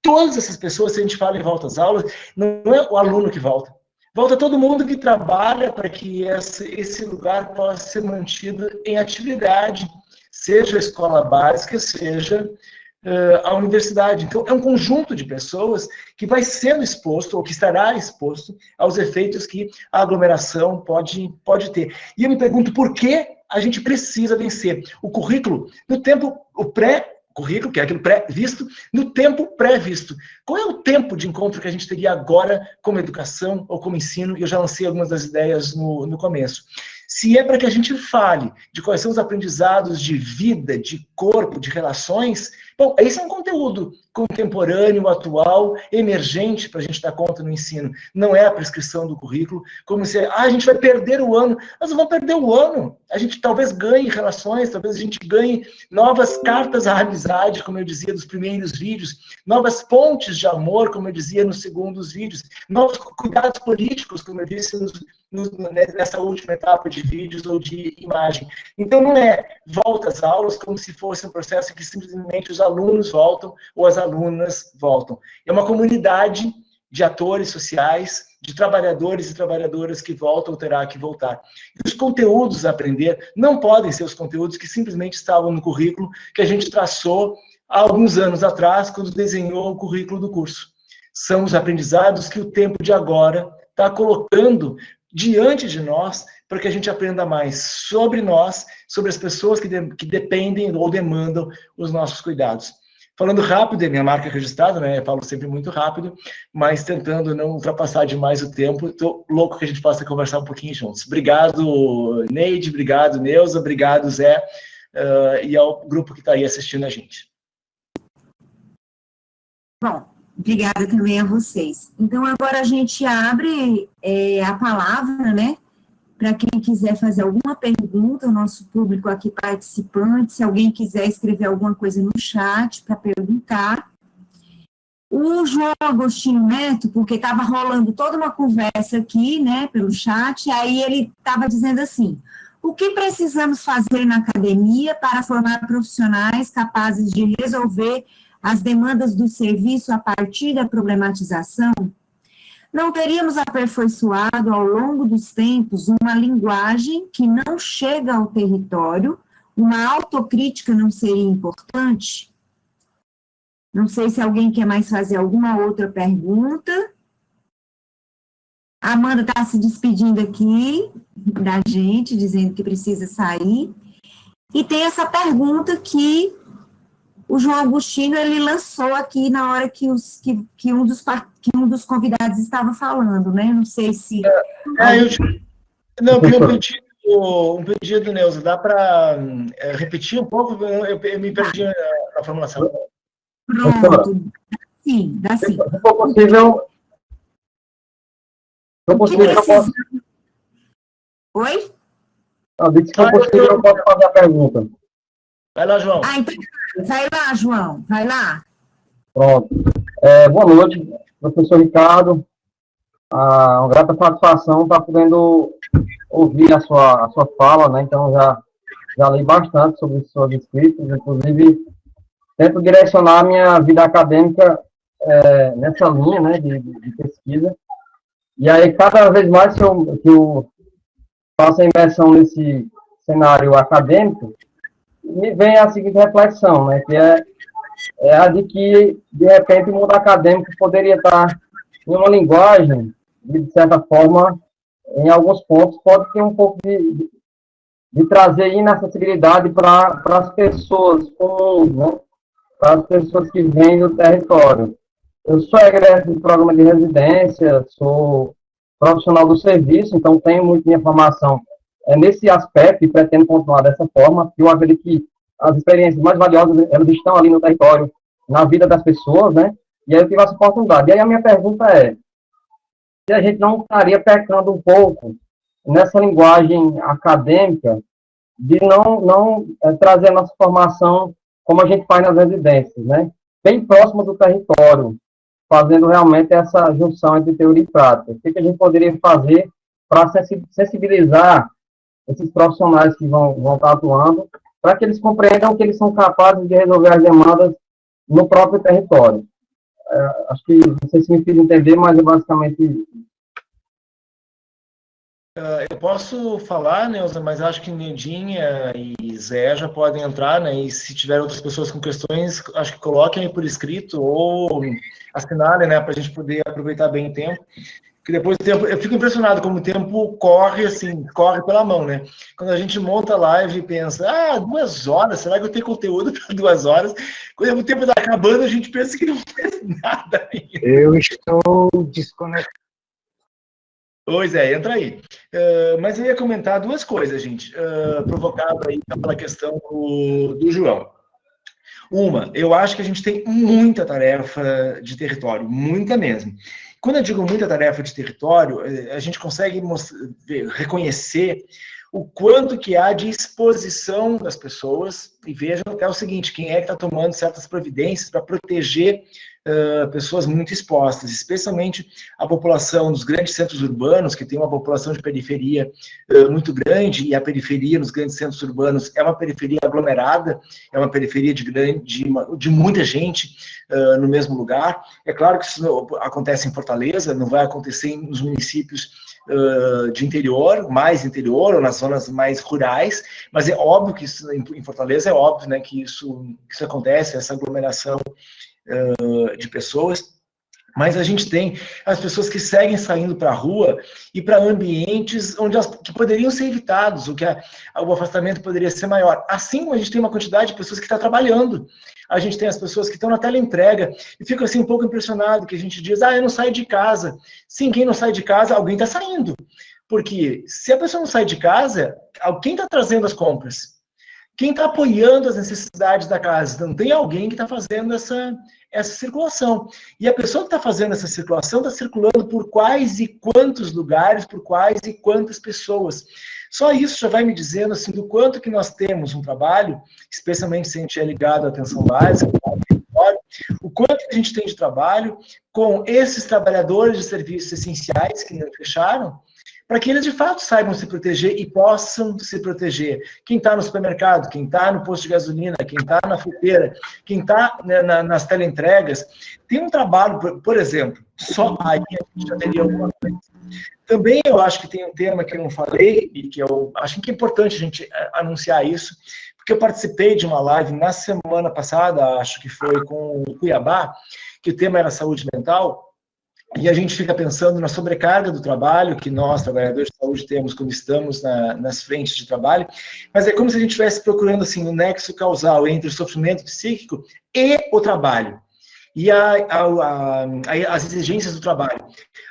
Todas essas pessoas, se a gente fala em volta às aulas, não é o aluno que volta. Volta todo mundo que trabalha para que esse lugar possa ser mantido em atividade, seja a escola básica, seja a universidade. Então, é um conjunto de pessoas que vai sendo exposto, ou que estará exposto, aos efeitos que a aglomeração pode ter. E eu me pergunto por que a gente precisa vencer o currículo no tempo, o pré-currículo, que é aquilo pré-visto, no tempo pré-visto. Qual é o tempo de encontro que a gente teria agora como educação ou como ensino? E eu já lancei algumas das ideias no começo. Se é para que a gente fale de quais são os aprendizados de vida, de corpo, de relações, bom, esse é um conteúdo contemporâneo, atual, emergente para a gente dar conta no ensino. Não é a prescrição do currículo, como se a gente vai perder o ano. Nós não vamos perder o ano. A gente talvez ganhe relações, talvez a gente ganhe novas cartas à amizade, como eu dizia nos primeiros vídeos, novas pontes de amor, como eu dizia nos segundos vídeos, novos cuidados políticos, como eu disse nessa última etapa de vídeos ou de imagem. Então, não é volta às aulas como se fosse um processo em que simplesmente os alunos voltam ou as alunas voltam. É uma comunidade de atores sociais, de trabalhadores e trabalhadoras que voltam ou terá que voltar. E os conteúdos a aprender não podem ser os conteúdos que simplesmente estavam no currículo que a gente traçou há alguns anos atrás, quando desenhou o currículo do curso. São os aprendizados que o tempo de agora está colocando diante de nós, para que a gente aprenda mais sobre nós, sobre as pessoas que dependem ou demandam os nossos cuidados. Falando rápido, é minha marca registrada, né? Eu falo sempre muito rápido, mas tentando não ultrapassar demais o tempo. Estou louco que a gente possa conversar um pouquinho juntos. Obrigado, Neide, obrigado, Neuza, obrigado, Zé, e ao grupo que está aí assistindo a gente. Bom, obrigada também a vocês. Então, agora a gente abre a palavra, né, para quem quiser fazer alguma pergunta, o nosso público aqui participante, se alguém quiser escrever alguma coisa no chat para perguntar. O João Agostinho Neto, porque estava rolando toda uma conversa aqui, né, pelo chat, aí ele estava dizendo assim: o que precisamos fazer na academia para formar profissionais capazes de resolver as demandas do serviço a partir da problematização? Não teríamos aperfeiçoado ao longo dos tempos uma linguagem que não chega ao território? Uma autocrítica não seria importante? Não sei se alguém quer mais fazer alguma outra pergunta. A Amanda está se despedindo aqui da gente, dizendo que precisa sair. E tem essa pergunta que o João Agostinho, ele lançou aqui na hora que um dos convidados estava falando, né? Não sei se... Não, um pedido, Neuza, dá para repetir um pouco? Eu me perdi na formulação. Pronto, sim, dá sim. Se for possível... Oi? Se for possível, eu posso fazer a pergunta. Vai lá, João. Então, vai lá, João, vai lá. Pronto. Boa noite, professor Ricardo. uma grata satisfação estar podendo ouvir a sua fala, né? Então, já li bastante sobre suas escritas, inclusive, tento direcionar minha vida acadêmica nessa linha, né, de pesquisa. E aí, cada vez mais que eu faço a imersão nesse cenário acadêmico, me vem a seguinte reflexão, né, que é a de que, de repente, o mundo acadêmico poderia estar em uma linguagem, de certa forma, em alguns pontos, pode ter um pouco de trazer inacessibilidade para as pessoas comuns, né, para as pessoas que vêm do território. Eu sou egresso do programa de residência, sou profissional do serviço, então tenho muito minha formação nesse aspecto e pretendo continuar dessa forma, porque eu acredito que as experiências mais valiosas, elas estão ali no território, na vida das pessoas, né? E aí eu tive essa oportunidade. E aí a minha pergunta é, se a gente não estaria pecando um pouco nessa linguagem acadêmica de não trazer a nossa formação como a gente faz nas residências, né? Bem próxima do território, fazendo realmente essa junção entre teoria e prática. O que a gente poderia fazer para sensibilizar esses profissionais que vão estar atuando, para que eles compreendam que eles são capazes de resolver as demandas no próprio território? Acho que, não sei se me fiz entender, mas é basicamente isso. Eu posso falar, Neuza, mas acho que Nildinha e Zé já podem entrar, né? E se tiver outras pessoas com questões, acho que coloquem aí por escrito ou assinarem, né? Para a gente poder aproveitar bem o tempo. Porque depois do tempo, eu fico impressionado como o tempo corre, assim, corre pela mão, né? Quando a gente monta a live e pensa, 2 horas, será que eu tenho conteúdo para 2 horas? Quando o tempo está acabando, a gente pensa que não fez nada ainda. Eu estou desconectado. Pois é, entra aí. Mas eu ia comentar 2 coisas, gente, provocado aí pela questão do João. Uma, eu acho que a gente tem muita tarefa de território, muita mesmo. Quando eu digo muita tarefa de território, a gente consegue reconhecer o quanto que há de exposição das pessoas, e vejam até o seguinte, quem é que está tomando certas providências para proteger pessoas muito expostas, especialmente a população dos grandes centros urbanos, que tem uma população de periferia muito grande, e a periferia nos grandes centros urbanos é uma periferia aglomerada, é uma periferia de muita gente no mesmo lugar. É claro que isso acontece em Fortaleza, não vai acontecer nos municípios de interior, mais interior, ou nas zonas mais rurais, mas é óbvio que isso, em Fortaleza, é óbvio, né, que isso acontece, essa aglomeração de pessoas, mas a gente tem as pessoas que seguem saindo para a rua e para ambientes onde que poderiam ser evitados, o afastamento poderia ser maior. Assim como a gente tem uma quantidade de pessoas que está trabalhando, a gente tem as pessoas que estão na teleentrega, e fico assim um pouco impressionado, que a gente diz, eu não saio de casa. Sim, quem não sai de casa, alguém está saindo. Porque se a pessoa não sai de casa, quem está trazendo as compras? Quem está apoiando as necessidades da casa? Não tem alguém que está fazendo essa circulação. E a pessoa que está fazendo essa circulação está circulando por quais e quantos lugares, por quais e quantas pessoas. Só isso já vai me dizendo assim, do quanto que nós temos um trabalho, especialmente se a gente é ligado à atenção básica, o quanto que a gente tem de trabalho com esses trabalhadores de serviços essenciais que não fecharam, para que eles, de fato, saibam se proteger e possam se proteger. Quem está no supermercado, quem está no posto de gasolina, quem está na fruteira, quem está nas teleentregas, tem um trabalho, por exemplo, só aí a gente já teria alguma coisa. Também eu acho que tem um tema que eu não falei, e que eu acho que é importante a gente anunciar isso, porque eu participei de uma live na semana passada, acho que foi com o Cuiabá, que o tema era saúde mental, e a gente fica pensando na sobrecarga do trabalho que nós, trabalhadores de saúde, temos quando estamos nas frentes de trabalho, mas é como se a gente estivesse procurando assim, um nexo causal entre o sofrimento psíquico e o trabalho, e as exigências do trabalho.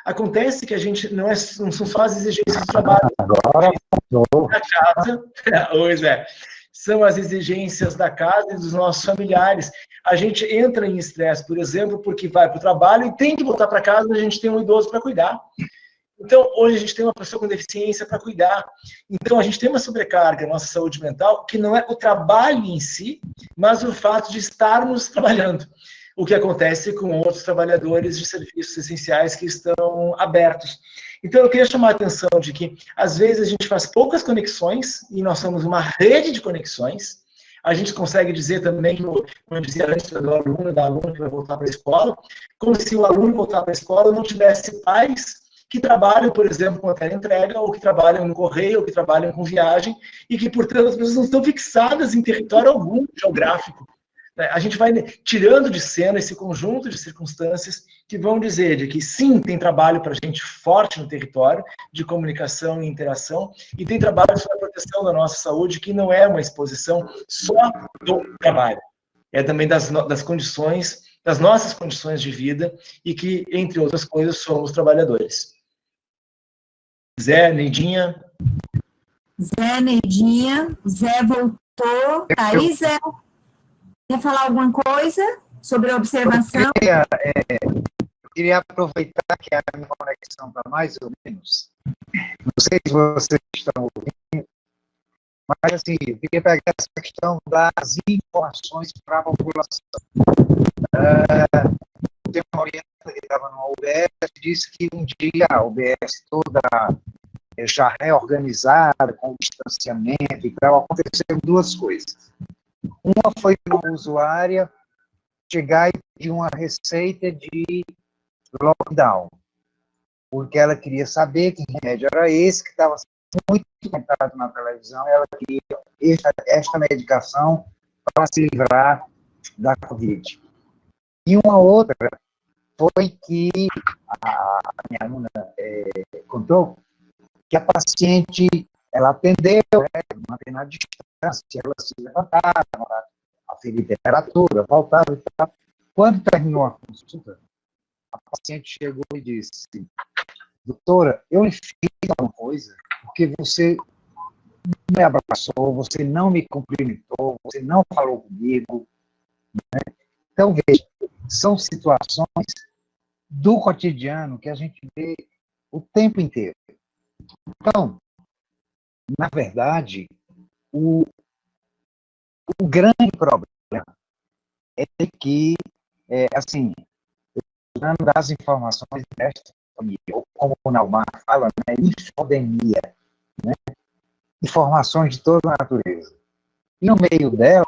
Acontece que a gente não são só as exigências do trabalho. Agora, da casa, são as exigências da casa e dos nossos familiares. A gente entra em estresse, por exemplo, porque vai para o trabalho e tem que voltar para casa, a gente tem um idoso para cuidar. Então, hoje a gente tem uma pessoa com deficiência para cuidar. Então, a gente tem uma sobrecarga na nossa saúde mental, que não é o trabalho em si, mas o fato de estarmos trabalhando. o que acontece com outros trabalhadores de serviços essenciais que estão abertos. Então, eu queria chamar a atenção de que, às vezes, a gente faz poucas conexões, e nós somos uma rede de conexões. A gente consegue dizer também, como eu dizia antes, do aluno, da aluna que vai voltar para a escola, como se o aluno voltar para a escola não tivesse pais que trabalham, por exemplo, com a teleentrega, ou que trabalham no correio, ou que trabalham com viagem, e que, portanto, as pessoas não estão fixadas em território algum geográfico. A gente vai tirando de cena esse conjunto de circunstâncias que vão dizer de que, sim, tem trabalho para gente forte no território, de comunicação e interação, e tem trabalho sobre a proteção da nossa saúde, que não é uma exposição só do trabalho, é também das condições, das nossas condições de vida, e que, entre outras coisas, somos trabalhadores. Zé, Neidinha. Zé, Neidinha. Zé voltou. Tá aí, Zé? Quer falar alguma coisa sobre a observação? Eu queria aproveitar que a minha conexão está mais ou menos. Não sei se vocês estão ouvindo, mas assim, eu queria pegar essa questão das informações para a população. Tem uma orientadora que estava no UBS, disse que um dia a UBS toda já reorganizada, com o distanciamento e tal, aconteceram duas coisas. Uma foi uma usuária chegar e pedir uma receita de lockdown, porque ela queria saber que remédio era esse, que estava muito comentado na televisão, ela queria esta medicação para se livrar da Covid. E uma outra foi que a minha aluna contou que a paciente, ela atendeu, mantendo a distância, ela se levantava, aferir temperatura, voltava e tal. Quando terminou a consulta, a paciente chegou e disse: doutora, eu lhe fiz alguma coisa, porque você não me abraçou, você não me cumprimentou, você não falou comigo. Né? Então, veja, são situações do cotidiano que a gente vê o tempo inteiro. Então, na verdade, o grande problema é que, assim, usando das informações desta família, ou como o Naumar fala, né, infodemia, né, informações de toda a natureza. E no meio delas,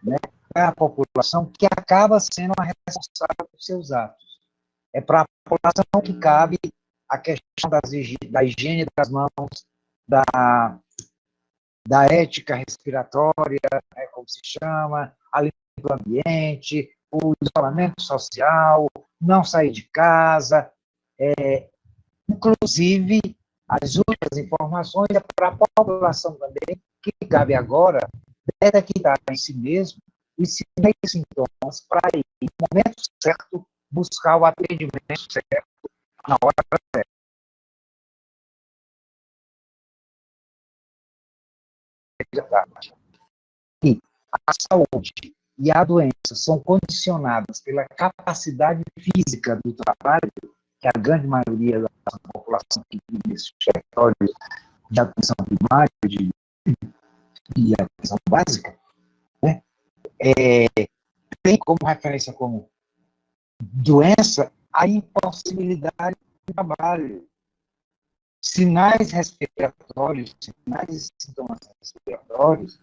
né, é a população que acaba sendo a responsável por seus atos. É para a população que cabe a questão da higiene das mãos, da ética respiratória, né, como se chama, alimento do ambiente, o isolamento social, não sair de casa, inclusive as outras informações é para a população também, que cabe agora detectar em si mesmo os sinais e sintomas para ir, no momento certo, buscar o atendimento certo na hora certa. E a saúde e a doença são condicionadas pela capacidade física do trabalho, que a grande maioria da população que vive nesse território de atenção primária e atenção básica, né, tem como referência como doença a impossibilidade de trabalho. Sinais respiratórios, sinais e sintomas respiratórios,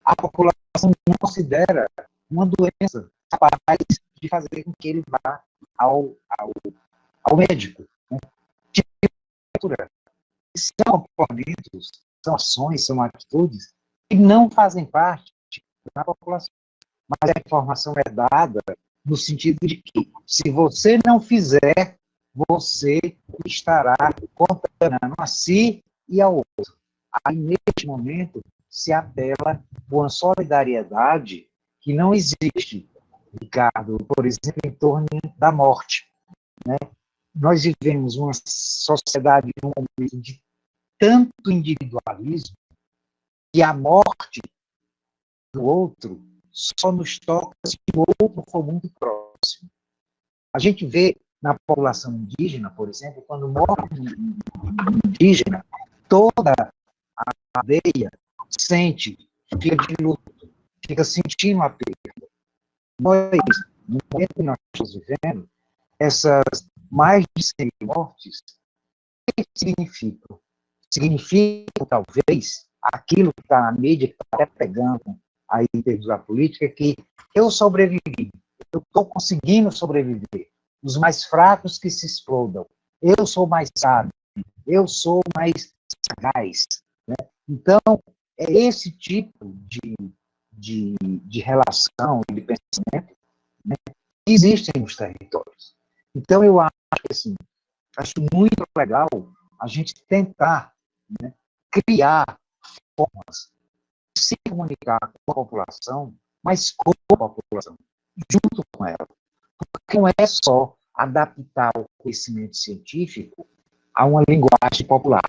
a população não considera uma doença capaz de fazer com que ele vá ao médico. Né? São comportamentos, são ações, são atitudes que não fazem parte da população. Mas a informação é dada no sentido de que, se você não fizer, você estará contaminando a si e ao outro. Aí, neste momento, se apela por uma solidariedade que não existe, Ricardo, por exemplo, em torno da morte. Né? Nós vivemos uma sociedade, um momento de tanto individualismo, que a morte do outro só nos toca se o outro for muito próximo. A gente vê na população indígena, por exemplo, quando morre um indígena, toda a aldeia sente, fica de luto, fica sentindo a perda. Nós no momento que nós estamos vivendo, essas mais de 100 mortes, o que significam? Significam, talvez, aquilo que está na mídia, que está até pegando aí em termos da política, que eu sobrevivi, eu estou conseguindo sobreviver. Os mais fracos que se explodam. Eu sou mais sábio, eu sou mais sagaz. Né? Então, é esse tipo de relação, de pensamento, né, que existem nos territórios. Então, eu acho que, assim, acho muito legal a gente tentar, né, criar formas de se comunicar com a população, mas com a população, junto com ela. Porque não é só adaptar o conhecimento científico a uma linguagem popular,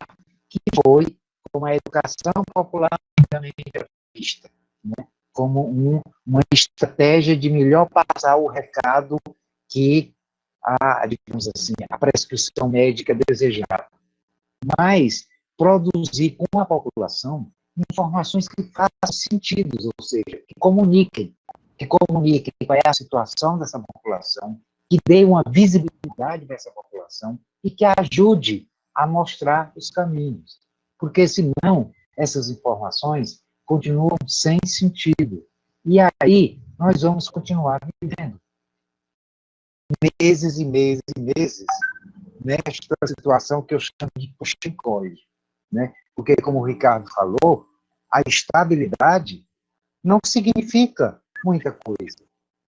que foi como a educação popular vista, né, como uma estratégia de melhor passar o recado que digamos assim, a prescrição médica desejava. Mas produzir com a população informações que façam sentido, ou seja, que comuniquem qual é a situação dessa população, que dê uma visibilidade dessa população e que ajude a mostrar os caminhos. Porque, senão, essas informações continuam sem sentido. E aí, nós vamos continuar vivendo meses e meses e meses nesta situação que eu chamo de puxa-encolhe, né? Porque, como o Ricardo falou, a estabilidade não significa muita coisa.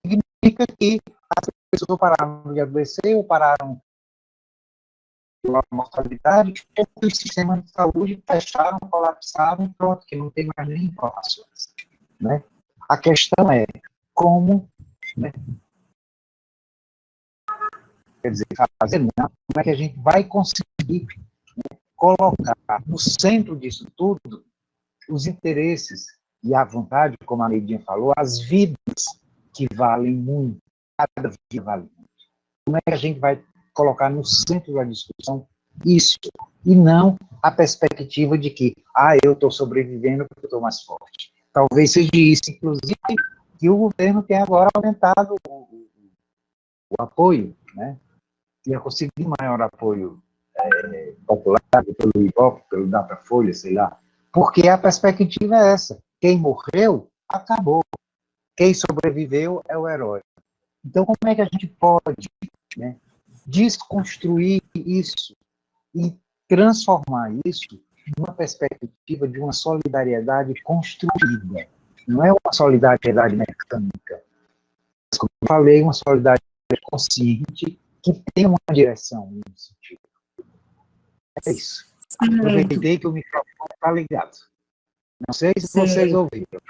Significa que as pessoas pararam de adoecer ou pararam de uma mortalidade, que os sistemas de saúde fecharam, colapsaram, e pronto, que não tem mais nem informações. Né? A questão é como, né, quer dizer, fazer não, como é que a gente vai conseguir, né, colocar no centro disso tudo os interesses e a vontade, como a Neidinha falou, as vidas que valem muito, cada vida vale muito. Como é que a gente vai colocar no centro da discussão isso, e não a perspectiva de que, eu estou sobrevivendo porque eu estou mais forte. Talvez seja isso, inclusive, que o governo tem agora aumentado o apoio, né? Tinha conseguido maior apoio popular, pelo Ibope, pelo Datafolha, sei lá, porque a perspectiva é essa. Quem morreu, acabou. Quem sobreviveu é o herói. Então, como é que a gente pode, né, desconstruir isso e transformar isso numa perspectiva de uma solidariedade construída? Não é uma solidariedade mecânica. Mas, como eu falei, uma solidariedade consciente que tem uma direção no sentido. É isso. Aproveitei que o microfone está ligado. Não sei se vocês ouviram.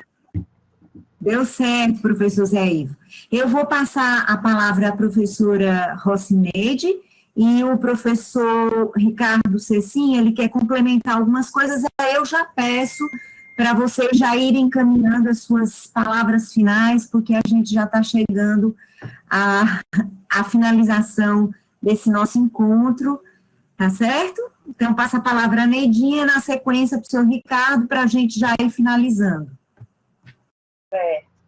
Deu certo, professor Zé Ivo. Eu vou passar a palavra à professora Rocineide e o professor Ricardo Cecim, ele quer complementar algumas coisas, aí eu já peço para vocês já irem encaminhando as suas palavras finais, porque a gente já está chegando à finalização desse nosso encontro, tá certo? Então, passa a palavra a Neidinha, na sequência para o senhor Ricardo, para a gente já ir finalizando.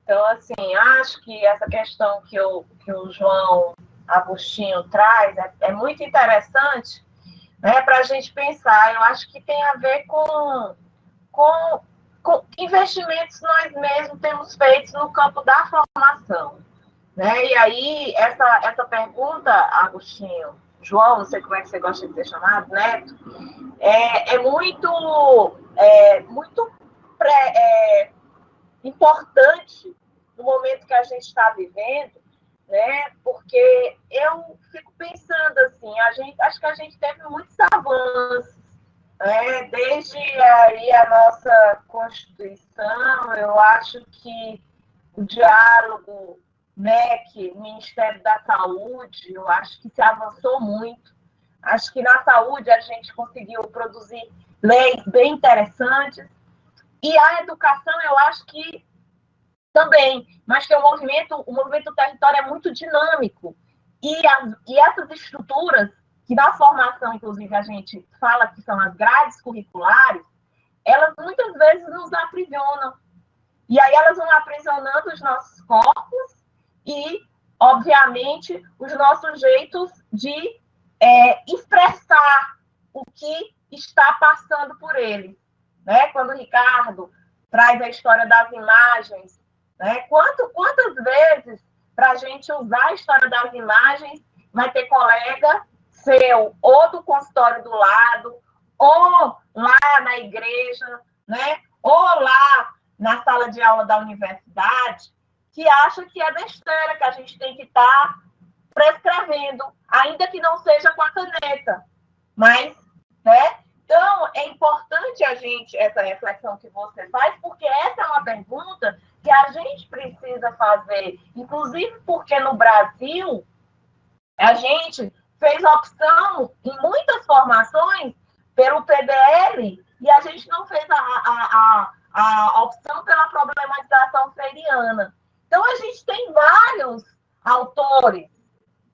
Então, assim, acho que essa questão que o João Agostinho traz é muito interessante, né, para a gente pensar. Eu acho que tem a ver com investimentos que nós mesmos temos feito no campo da formação. Né? E aí, essa pergunta, Agostinho, João, não sei como é que você gosta de ser chamado, Neto, é muito importante no momento que a gente está vivendo, né? Porque eu fico pensando assim, acho que a gente teve muitos avanços, né? Desde aí a nossa Constituição, eu acho que o diálogo MEC, Ministério da Saúde, eu acho que se avançou muito. Acho que na saúde a gente conseguiu produzir leis bem interessantes. E a educação, eu acho que também, mas que o movimento do território é muito dinâmico. E essas estruturas, que na formação, inclusive, a gente fala que são as grades curriculares, elas muitas vezes nos aprisionam. E aí elas vão aprisionando os nossos corpos e obviamente, os nossos jeitos de expressar o que está passando por ele. Né? Quando o Ricardo traz a história das imagens, né? Quantas vezes, para a gente usar a história das imagens, vai ter colega seu, ou do consultório do lado, ou lá na igreja, né? Ou lá na sala de aula da universidade, que acha que é besteira, que a gente tem que estar prescrevendo, ainda que não seja com a caneta. Mas, né? Então, é importante essa reflexão que você faz, porque essa é uma pergunta que a gente precisa fazer, inclusive porque no Brasil, a gente fez opção em muitas formações pelo PDL e a gente não fez a opção pela problematização freiriana. Então, a gente tem vários autores,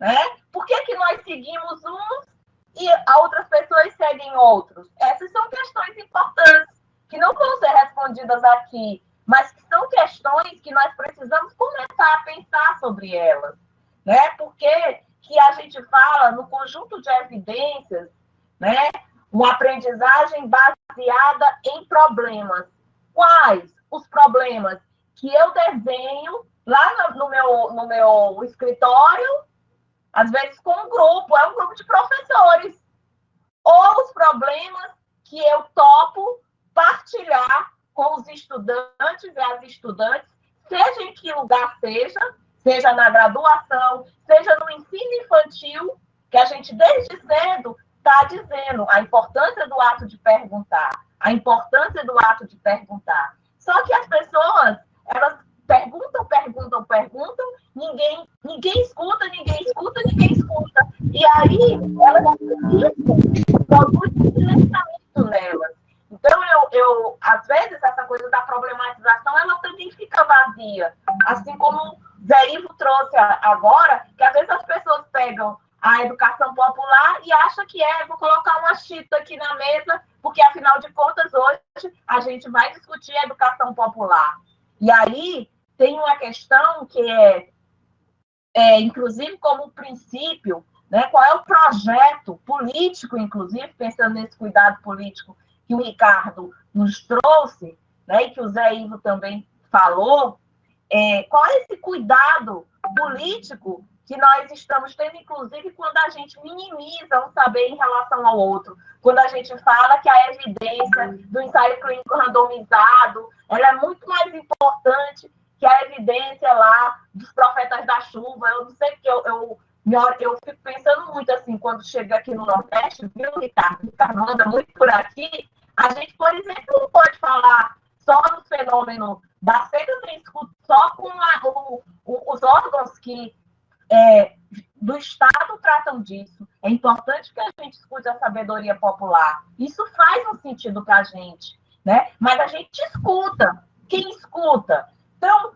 né? Por que nós seguimos uns e outras pessoas seguem outros? Essas são questões importantes, que não vão ser respondidas aqui, mas que são questões que nós precisamos começar a pensar sobre elas, né? Porque que a gente fala no conjunto de evidências, né? Uma aprendizagem baseada em problemas. Quais os problemas que eu desenho lá no meu escritório, às vezes com um grupo de professores, ou os problemas que eu topo partilhar com os estudantes e as estudantes, seja em que lugar seja na graduação, seja no ensino infantil, que a gente desde cedo está dizendo a importância do ato de perguntar, a importância do ato de perguntar. Só que as pessoas, elas perguntam, ninguém escuta. E aí, elas produzem silenciamento nelas. Então, às vezes, essa coisa da problematização, ela também fica vazia. Assim como Zé Ivo trouxe agora, que às vezes as pessoas pegam a educação popular e acham que vou colocar uma chita aqui na mesa, porque, afinal de contas, hoje a gente vai discutir a educação popular. E aí, tem uma questão que inclusive, como princípio, né, qual é o projeto político, inclusive, pensando nesse cuidado político que o Ricardo nos trouxe, né, e que o Zé Ivo também falou, qual é esse cuidado político que nós estamos tendo, inclusive, quando a gente minimiza um saber em relação ao outro, quando a gente fala que a evidência do ensaio clínico randomizado, ela é muito mais importante que a evidência lá dos profetas da chuva. Eu não sei, porque eu fico pensando muito assim, quando chega aqui no Nordeste, viu, Ricardo? Ricardo anda muito por aqui. A gente, por exemplo, não pode falar só no fenômeno da seca, só com os órgãos que do Estado tratam disso. É importante que a gente escute a sabedoria popular. Isso faz um sentido para a gente, né? Mas a gente escuta. Quem escuta? Então,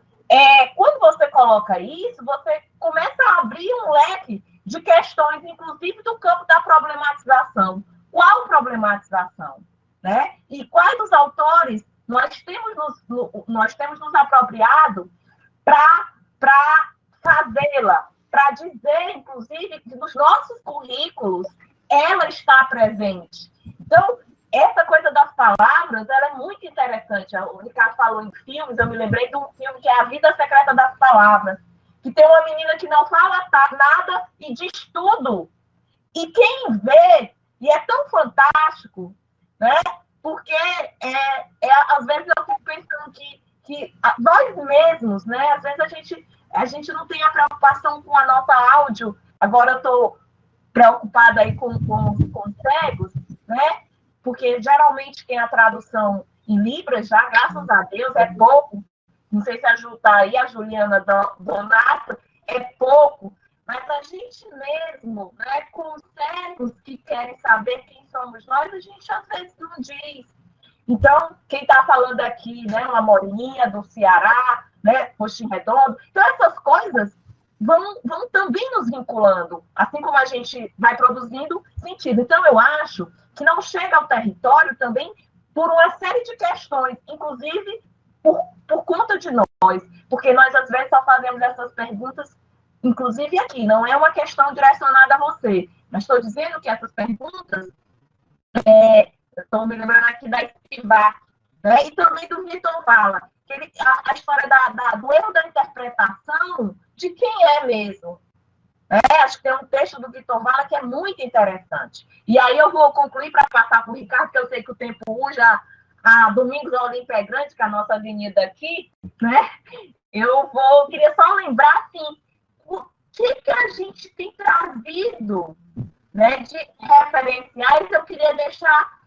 quando você coloca isso, você começa a abrir um leque de questões, inclusive do campo da problematização. Qual problematização? Né? E quais os autores nós temos nos apropriado para fazê-la, para dizer, inclusive, que nos nossos currículos ela está presente. Então, essa coisa das palavras, ela é muito interessante. O Ricardo falou em filmes, eu me lembrei de um filme que é A Vida Secreta das Palavras, que tem uma menina que não fala nada e diz tudo. E quem vê, e é tão fantástico, né? Porque às vezes eu fico pensando que nós mesmos, né? Às vezes a gente não tem a preocupação com a nota áudio. Agora eu estou preocupada aí com cegos, né? Porque geralmente quem a tradução em Libras, já, graças a Deus, é pouco. Não sei se a Ju está aí, a Juliana Donato, é pouco. Mas a gente mesmo, né, com os cegos que querem saber quem somos nós, a gente às vezes não diz. Então, quem está falando aqui, né, uma Morinha do Ceará, né, Roxinho Redondo, então essas coisas vão também nos vinculando, assim como a gente vai produzindo sentido. Então, eu acho que não chega ao território também por uma série de questões, inclusive por conta de nós, porque nós, às vezes, só fazemos essas perguntas inclusive aqui, não é uma questão direcionada a você, mas estou dizendo que essas perguntas, estou me lembrando aqui da Estivá, né? E também do Vitor Vala, que a história do erro da interpretação de quem é mesmo. Acho que tem um texto do Vitor Vala que é muito interessante. E aí eu vou concluir para passar para o Ricardo, porque eu sei que o tempo hoje, a Domingos da Olímpia é Grande, que é a nossa avenida aqui, né? Queria só lembrar, assim, o que a gente tem trazido, né, de referenciais. Eu queria deixar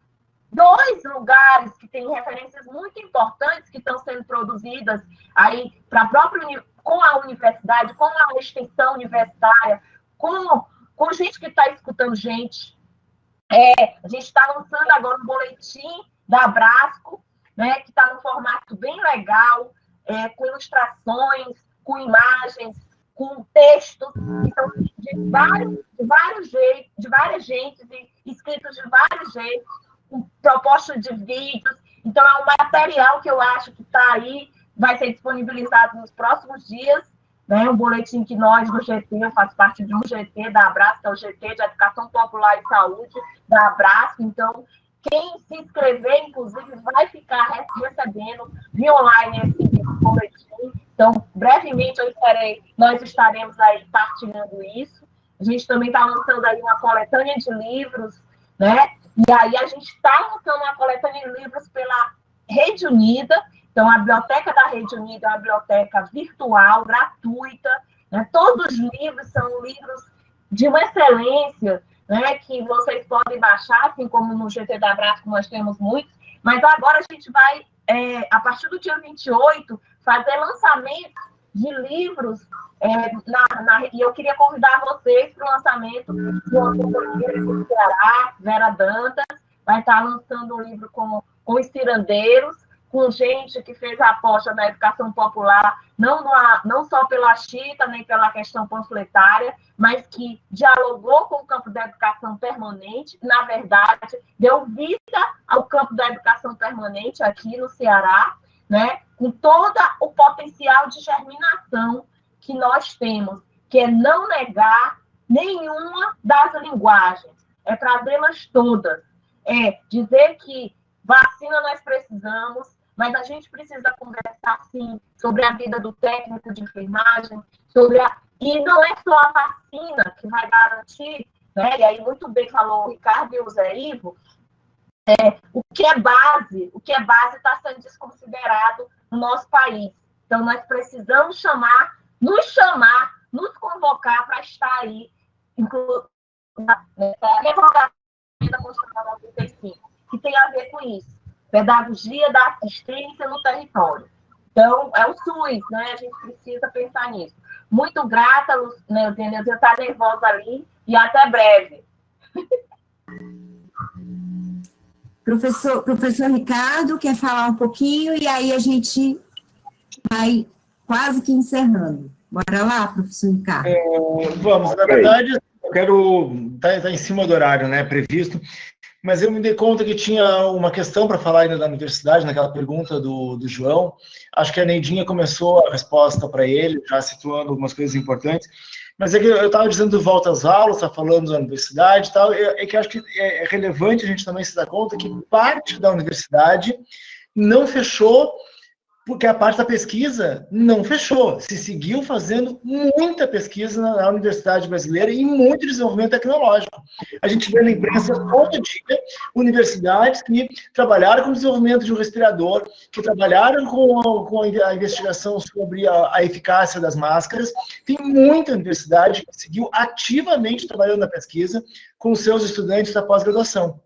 2 lugares que têm referências muito importantes que estão sendo produzidas aí para a própria, com a universidade, com a extensão universitária, com gente que está escutando gente. A gente está lançando agora um boletim da Abrasco, né, que está num formato bem legal, com ilustrações, com imagens, com textos, então, de várias gentes, escritos de vários jeitos, com propostas de vídeos. Então, é um material que eu acho que está aí, vai ser disponibilizado nos próximos dias, né? Um boletim que nós, do GT, eu faço parte de um GT da Abrasco, que é o GT de Educação Popular e Saúde da Abrasco. Então, quem se inscrever, inclusive, vai ficar recebendo via online esse boletim. Então, brevemente, nós estaremos aí partilhando isso. A gente também está lançando aí uma coletânea de livros, né? E aí a gente está lançando uma coletânea de livros pela Rede Unida. Então, a biblioteca da Rede Unida é uma biblioteca virtual, gratuita, né? Todos os livros são livros de uma excelência, né? Que vocês podem baixar, assim como no GT da Abrasco nós temos muitos, mas agora a gente vai, a partir do dia 28, fazer lançamentos de livros, e eu queria convidar vocês para o lançamento de uma companhia do Ceará, Vera Dantas, vai estar lançando um livro com os cirandeiros, com gente que fez a aposta na educação popular, não só pela chita, nem pela questão panfletária, mas que dialogou com o campo da educação permanente, na verdade, deu vida ao campo da educação permanente aqui no Ceará, né? Com todo o potencial de germinação que nós temos, que é não negar nenhuma das linguagens, é trazê-las todas, é dizer que vacina nós precisamos, mas a gente precisa conversar, sim, sobre a vida do técnico de enfermagem, e não é só a vacina que vai garantir, né? E aí muito bem falou o Ricardo e o Zé Ivo, o que é base está sendo desconsiderado no nosso país. Então, nós precisamos nos convocar para estar aí, na revogação da Constituição 95, que tem a ver com isso. Pedagogia da assistência no território. Então, é o SUS, né? A gente precisa pensar nisso. Muito grata, né, você está nervosa ali, e até breve. Professor Ricardo, quer falar um pouquinho, e aí a gente vai quase que encerrando. Bora lá, professor Ricardo. Vamos, na verdade, eu quero estar em cima do horário, né, previsto, mas eu me dei conta que tinha uma questão para falar ainda da universidade, naquela pergunta do João. Acho que a Neidinha começou a resposta para ele, já situando algumas coisas importantes, mas é que eu estava dizendo volta às aulas, estava falando da universidade e tal, é que acho que é relevante a gente também se dar conta que parte da universidade não fechou, porque a parte da pesquisa não fechou. Se seguiu fazendo muita pesquisa na universidade brasileira e muito desenvolvimento tecnológico. A gente vê na imprensa todo dia universidades que trabalharam com o desenvolvimento de um respirador, que trabalharam com a investigação sobre a eficácia das máscaras. Tem muita universidade que seguiu ativamente trabalhando na pesquisa com os seus estudantes da pós-graduação.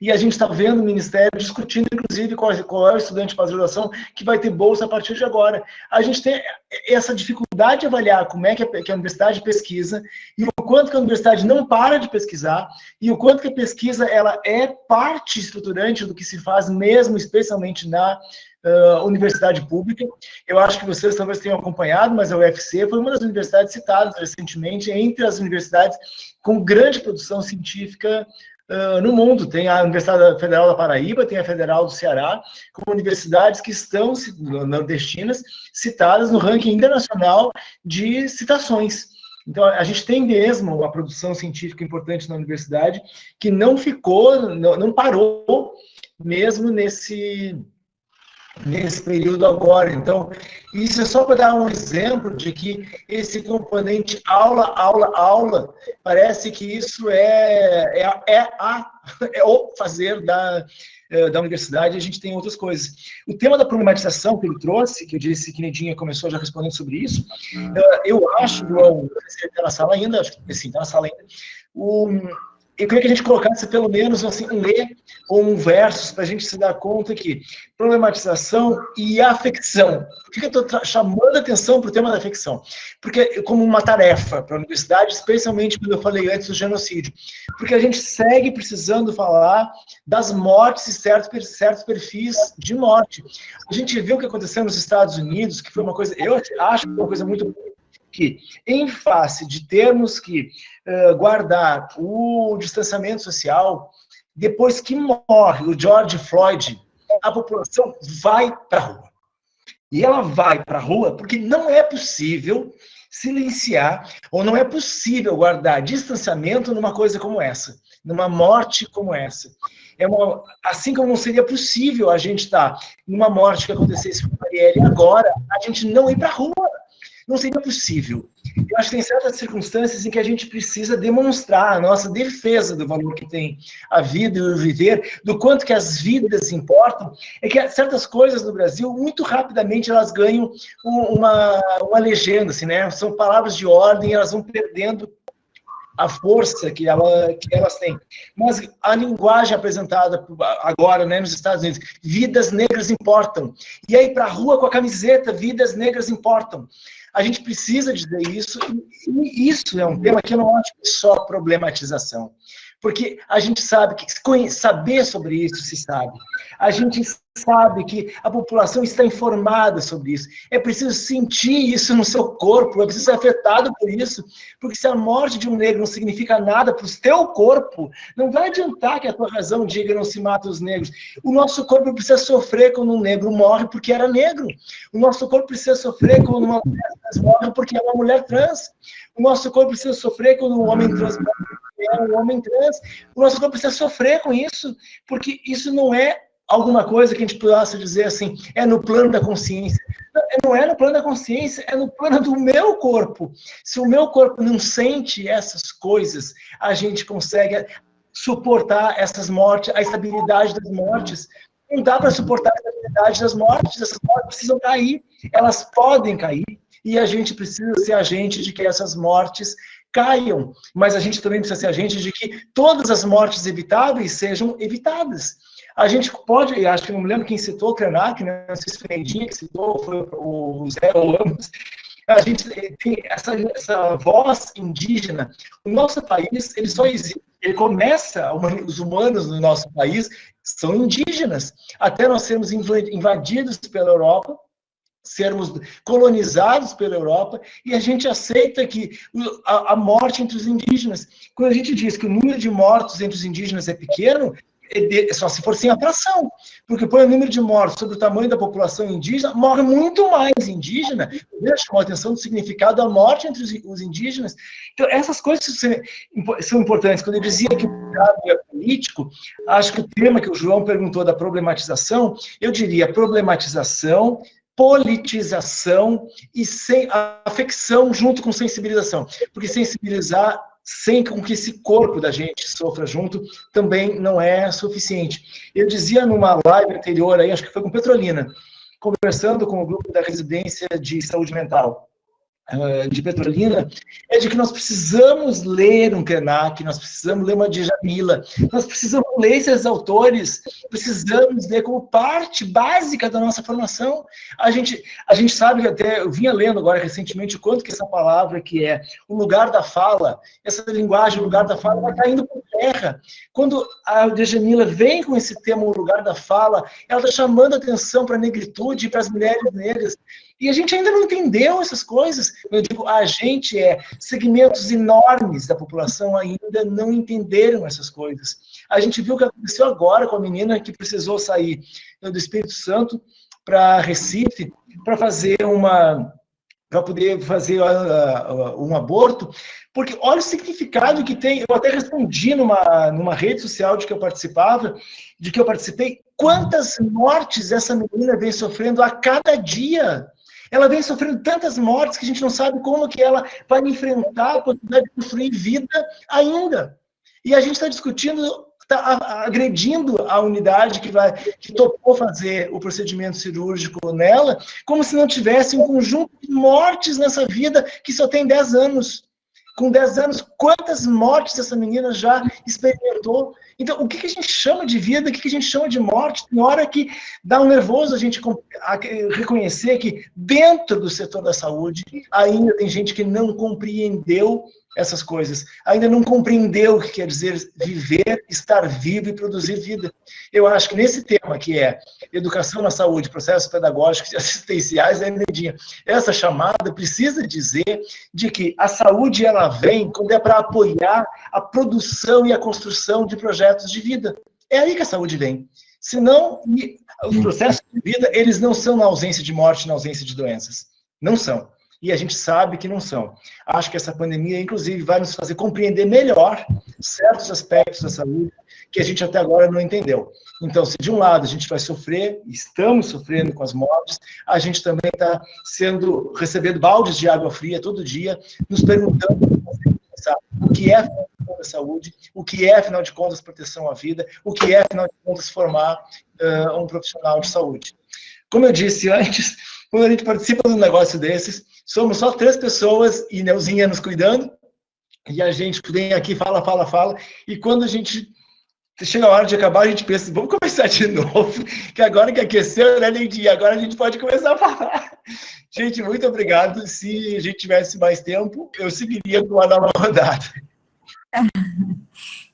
E a gente está vendo o Ministério discutindo, inclusive, qual é o estudante de pós-graduação que vai ter bolsa a partir de agora. A gente tem essa dificuldade de avaliar como é que a universidade pesquisa e o quanto que a universidade não para de pesquisar e o quanto que a pesquisa ela é parte estruturante do que se faz mesmo, especialmente na universidade pública. Eu acho que vocês talvez tenham acompanhado, mas a UFC foi uma das universidades citadas recentemente entre as universidades com grande produção científica no mundo. Tem a Universidade Federal da Paraíba, tem a Federal do Ceará, como universidades que estão nordestinas citadas no ranking internacional de citações. Então, a gente tem mesmo uma produção científica importante na universidade que não ficou, não parou mesmo nesse período agora. Então, isso é só para dar um exemplo de que esse componente aula, aula, aula, parece que isso é o fazer da universidade. A gente tem outras coisas. O tema da problematização que ele trouxe, que eu disse que Nidinha começou já respondendo sobre isso, eu acho, João, não sei se ele está na sala ainda, acho que sim, está na sala ainda, eu queria que a gente colocasse pelo menos assim, um E ou um verso para a gente se dar conta que problematização e afecção. Por que eu estou chamando a atenção para o tema da afecção? Porque como uma tarefa para a universidade, especialmente quando eu falei antes do genocídio. Porque a gente segue precisando falar das mortes e certos perfis de morte. A gente viu o que aconteceu nos Estados Unidos, que foi uma coisa, eu acho que foi uma coisa muito que, em face de termos que guardar o distanciamento social, depois que morre o George Floyd, a população vai para a rua. E ela vai para a rua porque não é possível silenciar, ou não é possível guardar distanciamento numa coisa como essa, numa morte como essa. Assim como não seria possível a gente estar numa morte que acontecesse com a Marielle agora, a gente não ir para a rua. Não seria possível. Eu acho que tem certas circunstâncias em que a gente precisa demonstrar a nossa defesa do valor que tem a vida e o viver, do quanto que as vidas importam, é que certas coisas no Brasil, muito rapidamente, elas ganham uma legenda, assim, né? São palavras de ordem, elas vão perdendo a força que elas têm. Mas a linguagem apresentada agora, né, nos Estados Unidos, vidas negras importam. E aí, para a rua com a camiseta, vidas negras importam. A gente precisa dizer isso, e isso é um tema que eu não acho que é só problematização. Porque a gente sabe que saber sobre isso se sabe. A gente sabe que a população está informada sobre isso. É preciso sentir isso no seu corpo, é preciso ser afetado por isso. Porque se a morte de um negro não significa nada para o teu corpo, não vai adiantar que a tua razão diga não se mata os negros. O nosso corpo precisa sofrer quando um negro morre porque era negro. O nosso corpo precisa sofrer quando uma mulher trans morre porque é uma mulher trans. O nosso corpo precisa sofrer quando um homem trans morre porque é um homem trans. O nosso corpo precisa sofrer com isso, porque isso não é alguma coisa que a gente possa dizer assim, é no plano da consciência. Não é no plano da consciência, é no plano do meu corpo. Se o meu corpo não sente essas coisas, a gente consegue suportar essas mortes, a estabilidade das mortes. Não dá para suportar a estabilidade das mortes, essas mortes precisam cair, elas podem cair, e a gente precisa ser agente de que essas mortes caiam, mas a gente também precisa ser agente de que todas as mortes evitáveis sejam evitadas. A gente pode, acho que não me lembro quem citou o Krenak, né? Não sei se foi a Nidinha que citou, foi o Zé ou ambos. A gente tem essa voz indígena. O nosso país, ele só existe, ele começa, os humanos no nosso país são indígenas, até nós sermos invadidos pela Europa, sermos colonizados pela Europa, e a gente aceita que a morte entre os indígenas, quando a gente diz que o número de mortos entre os indígenas é pequeno, é só se for sem atração, porque põe o número de mortos sobre o tamanho da população indígena, morre muito mais indígena. Já chamou a atenção do significado da morte entre os indígenas. Então, essas coisas são importantes. Quando eu dizia que o cuidado é político, acho que o tema que o João perguntou da problematização, eu diria problematização, politização e afecção junto com sensibilização, porque sensibilizar sem com que esse corpo da gente sofra junto, também não é suficiente. Eu dizia numa live anterior, aí, acho que foi com Petrolina, conversando com o grupo da residência de saúde mental de Petrolina, é de que nós precisamos ler um Krenak, nós precisamos ler uma Djamila, nós precisamos ler esses autores, precisamos ler como parte básica da nossa formação. A gente sabe que até, eu vinha lendo agora recentemente o quanto que essa palavra que é o lugar da fala, essa linguagem, o lugar da fala, vai caindo por terra. Quando a Djamila vem com esse tema, o lugar da fala, ela está chamando atenção para a negritude e para as mulheres negras. E a gente ainda não entendeu essas coisas. Eu digo, a gente segmentos enormes da população ainda não entenderam essas coisas. A gente viu o que aconteceu agora com a menina que precisou sair do Espírito Santo para Recife para poder fazer um aborto, porque olha o significado que tem. Eu até respondi numa rede social de que eu participei, quantas mortes essa menina vem sofrendo a cada dia. Ela vem sofrendo tantas mortes que a gente não sabe como que ela vai enfrentar a possibilidade de construir vida ainda. E a gente está discutindo, está agredindo a unidade que topou fazer o procedimento cirúrgico nela, como se não tivesse um conjunto de mortes nessa vida que só tem 10 anos. Com 10 anos, quantas mortes essa menina já experimentou? Então, o que a gente chama de vida, o que a gente chama de morte? Tem hora que dá um nervoso a gente reconhecer que dentro do setor da saúde ainda tem gente que não compreendeu essas coisas, ainda não compreendeu o que quer dizer viver, estar vivo e produzir vida. Eu acho que nesse tema que é educação na saúde, processos pedagógicos e assistenciais, essa chamada precisa dizer de que a saúde ela vem quando é para apoiar a produção e a construção de projetos de vida. É aí que a saúde vem. Senão, os processos de vida, eles não são na ausência de morte, na ausência de doenças. Não são. E a gente sabe que não são. Acho que essa pandemia, inclusive, vai nos fazer compreender melhor certos aspectos da saúde que a gente até agora não entendeu. Então, se de um lado a gente vai sofrer, estamos sofrendo com as mortes, a gente também está recebendo baldes de água fria todo dia, nos perguntando o que é, afinal de contas, saúde, o que é, afinal de contas, proteção à vida, o que é, afinal de contas, formar um profissional de saúde. Como eu disse antes, quando a gente participa de um negócio desses, somos só 3 pessoas e Neuzinha nos cuidando, e a gente vem aqui, fala, e quando a gente chega a hora de acabar, a gente pensa, vamos começar de novo, que agora que aqueceu, né, Neidinha? Agora a gente pode começar a falar. Gente, muito obrigado. Se a gente tivesse mais tempo, eu seguiria com uma nova rodada.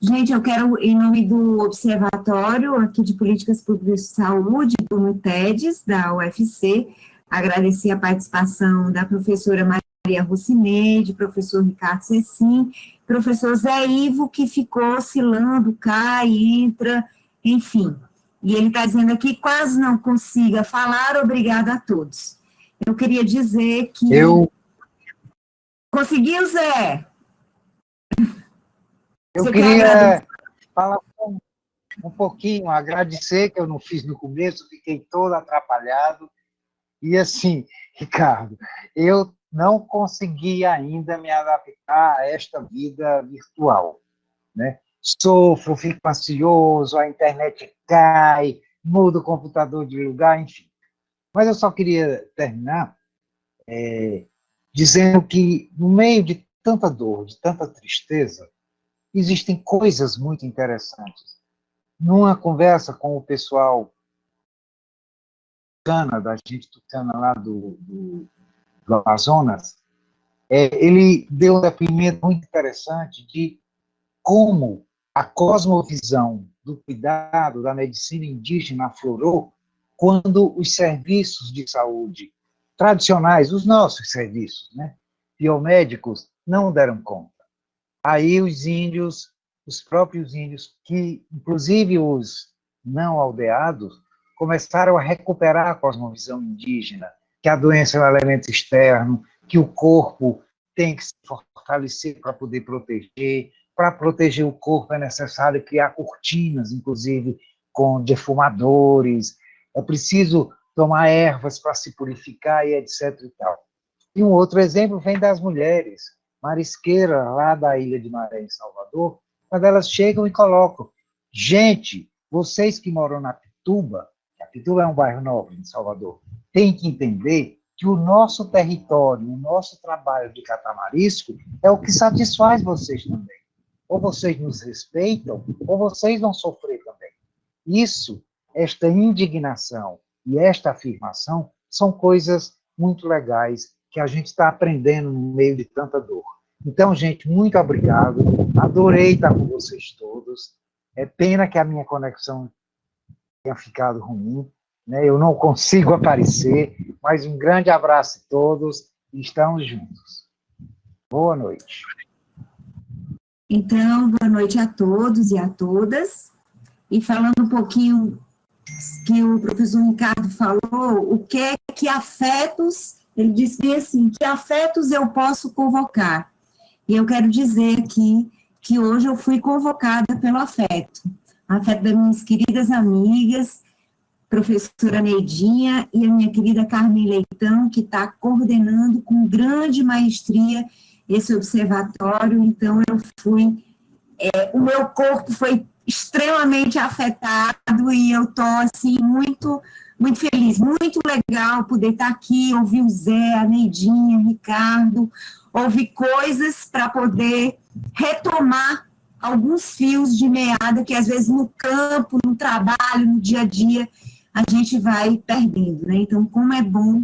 Gente, eu quero, em nome do Observatório aqui de Políticas Públicas de Saúde, do MUTEDES, da UFC, agradecer a participação da professora Maria Rocineide, professor Ricardo Cecim, professor Zé Ivo, que ficou oscilando, cai, entra, enfim. E ele está dizendo aqui, quase não consiga falar, obrigada a todos. Eu queria dizer que... Conseguiu, Zé? Eu queria falar um pouquinho, agradecer, que eu não fiz no começo, fiquei todo atrapalhado. E assim, Ricardo, eu não consegui ainda me adaptar a esta vida virtual, né? Sofro, fico ansioso, a internet cai, mudo o computador de lugar, enfim. Mas eu só queria terminar dizendo que, no meio de tanta dor, de tanta tristeza, existem coisas muito interessantes. Numa conversa com o pessoal da gente tucana lá do Amazonas, ele deu um depoimento muito interessante de como a cosmovisão do cuidado da medicina indígena aflorou quando os serviços de saúde tradicionais, os nossos serviços, né, biomédicos, não deram conta. Aí os índios, os próprios índios, que inclusive os não aldeados, começaram a recuperar a cosmovisão indígena, que a doença é um elemento externo, que o corpo tem que se fortalecer para poder proteger. Para proteger o corpo é necessário criar cortinas, inclusive com defumadores, é preciso tomar ervas para se purificar e etc. e tal. E um outro exemplo vem das mulheres marisqueiras lá da Ilha de Maré, em Salvador, quando elas chegam e colocam, gente, vocês que moram na Pituba, a Pituba é um bairro novo em Salvador, tem que entender que o nosso território, o nosso trabalho de catamarisco é o que satisfaz vocês também. Ou vocês nos respeitam, ou vocês vão sofrer também. Isso, esta indignação e esta afirmação são coisas muito legais que a gente está aprendendo no meio de tanta dor. Então, gente, muito obrigado. Adorei estar com vocês todos. É pena que a minha conexão tenha ficado ruim, né? Eu não consigo aparecer, mas um grande abraço a todos e estamos juntos. Boa noite. Então, boa noite a todos e a todas. E falando um pouquinho que o professor Ricardo falou, o que é que afetos, ele disse bem assim, que afetos eu posso convocar? E eu quero dizer aqui que hoje eu fui convocada pelo afeto das minhas queridas amigas, professora Neidinha e a minha querida Carmen Leitão, que está coordenando com grande maestria esse observatório. Então, eu fui, o meu corpo foi extremamente afetado e eu estou, assim, muito feliz, muito legal poder estar aqui, ouvir o Zé, a Neidinha, o Ricardo, ouvir coisas para poder retomar alguns fios de meada que, às vezes, no campo, no trabalho, no dia a dia, a gente vai perdendo, né? Então, como é bom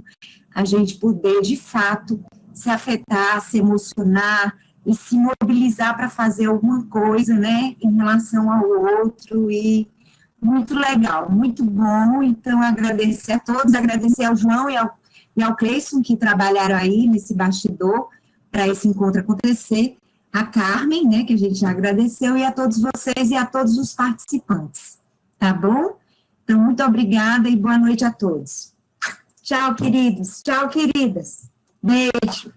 a gente poder, de fato, se afetar, se emocionar e se mobilizar para fazer alguma coisa, né, em relação ao outro, e muito legal, muito bom. Então, agradecer a todos, agradecer ao João e ao Cleison, que trabalharam aí nesse bastidor para esse encontro acontecer, a Carmen, né, que a gente já agradeceu, e a todos vocês e a todos os participantes, tá bom? Então, muito obrigada e boa noite a todos. Tchau, queridos. Tchau, queridas. Beijo.